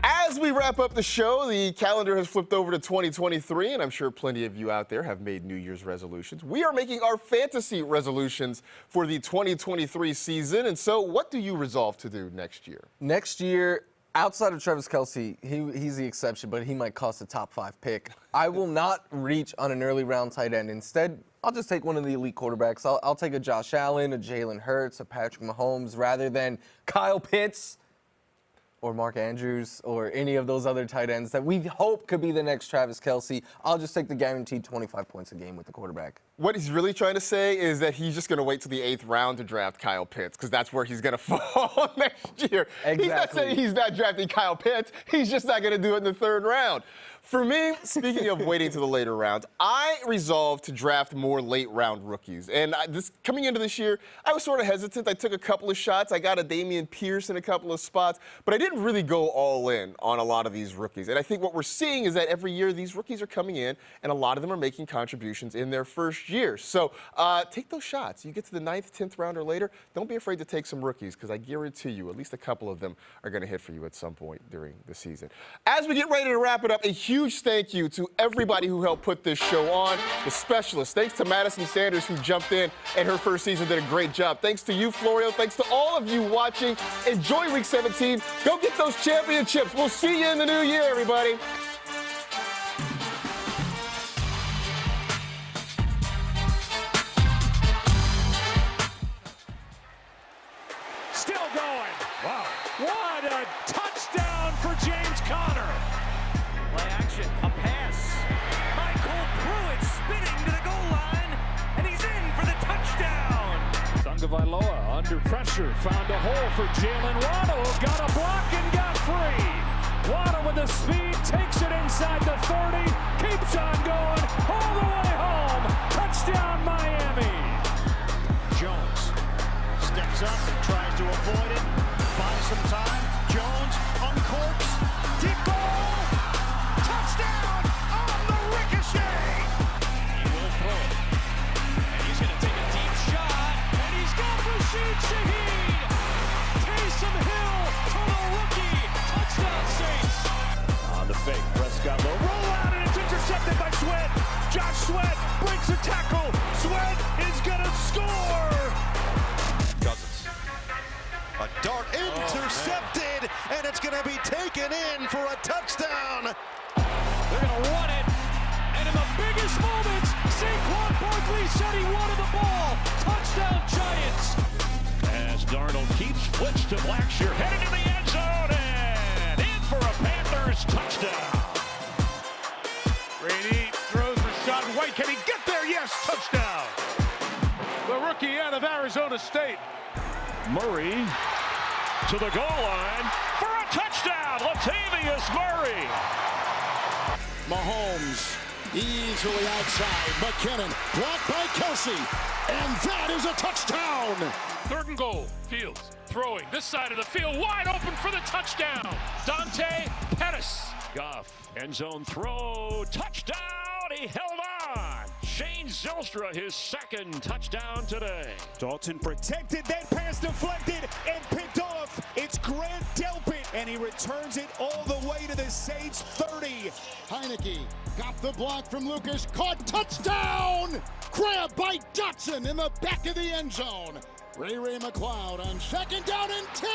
As we wrap up the show, the calendar has flipped over to 2023, and I'm sure plenty of you out there have made New Year's resolutions. We are making our fantasy resolutions for the 2023 season, and so what do you resolve to do next year? Next year, outside of Travis Kelce, he's the exception, but he might cost a top 5 pick. I will not reach on an early round tight end. Instead, I'll just take one of the elite quarterbacks. I'll take a Josh Allen, a Jalen Hurts, a Patrick Mahomes, rather than Kyle Pitts or Mark Andrews or any of those other tight ends that we hope could be the next Travis Kelce. I'll just take the guaranteed 25 points a game with the quarterback. What he's really trying to say is that he's just going to wait till the 8th round to draft Kyle Pitts, because that's where he's going to fall next year. Exactly. He's not saying he's not drafting Kyle Pitts. He's just not going to do it in the 3rd round. For me, speaking of waiting to the later rounds, I resolved to draft more late-round rookies. And coming into this year, I was sort of hesitant. I took a couple of shots. I got a Dameon Pierce in a couple of spots, but I didn't really go all in on a lot of these rookies. And I think what we're seeing is that every year these rookies are coming in, and a lot of them are making contributions in their first year. So take those shots. You get to the 9th, 10th round or later, don't be afraid to take some rookies, because I guarantee you at least a couple of them are going to hit for you at some point during the season. As we get ready to wrap it up, a huge thank you to everybody who helped put this show on, the specialists. Thanks to Madison Sanders, who jumped in and her first season did a great job. Thanks to you, Florio. Thanks to all of you watching. Enjoy Week 17. Go get those championships. We'll see you in the new year, everybody. Still going. Wow. What a touchdown for James Conner. Play action, a pass. Michael Pruitt spinning to the goal line, and he's in for the touchdown. Tagovailoa under pressure, found a hole for Jalen Waddle, got a block and got free. Waddle with the speed, takes it inside the 30, keeps on going, all the way home. Touchdown, Miami. Jones steps up, tries to avoid it, finds some time. Jones uncorks, deep ball. Touchdown on the ricochet! He will throw it. And he's going to take a deep shot. And he's got Rashid Shaheed. Taysom Hill to the rookie. Touchdown, Saints. On the fake, Prescott low. Roll out, and it's intercepted by Sweat. Josh Sweat breaks a tackle. Sweat is going to score. Cousins. A dart intercepted, and it's going to be taken in for a touchdown. They're going to run it, and in the biggest moments, Saquon Barkley said he wanted the ball. Touchdown, Giants. As Darnold keeps flips to Blackshear, headed to the end zone, and in for a Panthers touchdown. Brady throws Rashad White. Can he get there? Yes, touchdown. The rookie out of Arizona State. Murray to the goal line for a touchdown. Latavius Murray. Mahomes easily outside. McKinnon blocked by Kelce. And that is a touchdown. 3rd and goal. Fields throwing this side of the field. Wide open for the touchdown. Dante Pettis. Goff. End zone throw. Touchdown. He held on. Shane Zylstra, his 2nd touchdown today. Dalton protected, then pass deflected and picked off. It's Grant Delpit, and he returns it all the way to the Saints 30. Heineke got the block from Lucas, caught, touchdown! Grabbed by Dotson in the back of the end zone. Ray McLeod on 2nd down and 10.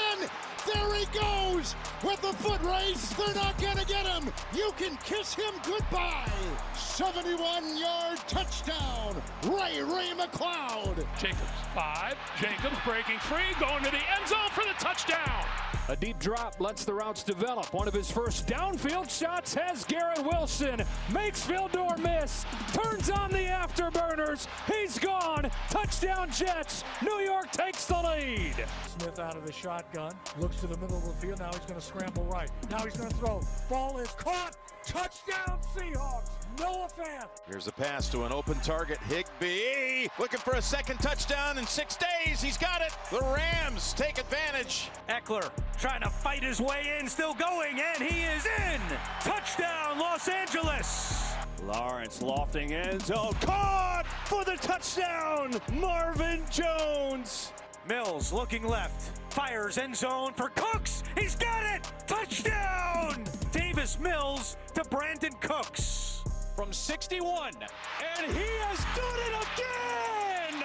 There he goes with the foot race. They're not gonna get him. You can kiss him goodbye. 71-yard touchdown. Ray McLeod. Jacobs 5. Jacobs breaking free, going to the end zone for the touchdown. A deep drop lets the routes develop. One of his first downfield shots has Garrett Wilson. Makes Vildor miss. Turns on the afterburners. He's gone. Touchdown Jets. New York takes the lead. Smith out of the shotgun. Looks to the middle of the field. Now he's going to scramble right. Now he's going to throw. Ball is caught. Touchdown Seahawks. Noah Fant. Here's a pass to an open target. Higbee looking for a second touchdown in 6 days. He's got it. The Rams take advantage. Eckler trying to fight his way in, still going, and he is in. Touchdown, Los Angeles. Lawrence lofting end zone. Caught for the touchdown, Marvin Jones. Mills looking left. Fires end zone for Cooks. He's got it. Touchdown. Davis Mills to Brandon Cooks. From 61, and he has done it again!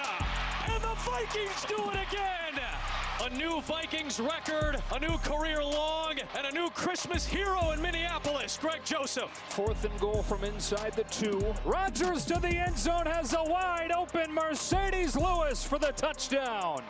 And the Vikings do it again! A new Vikings record, a new career long, and a new Christmas hero in Minneapolis, Greg Joseph. 4th and goal from inside the 2. Rodgers to the end zone has a wide open Mercedes Lewis for the touchdown.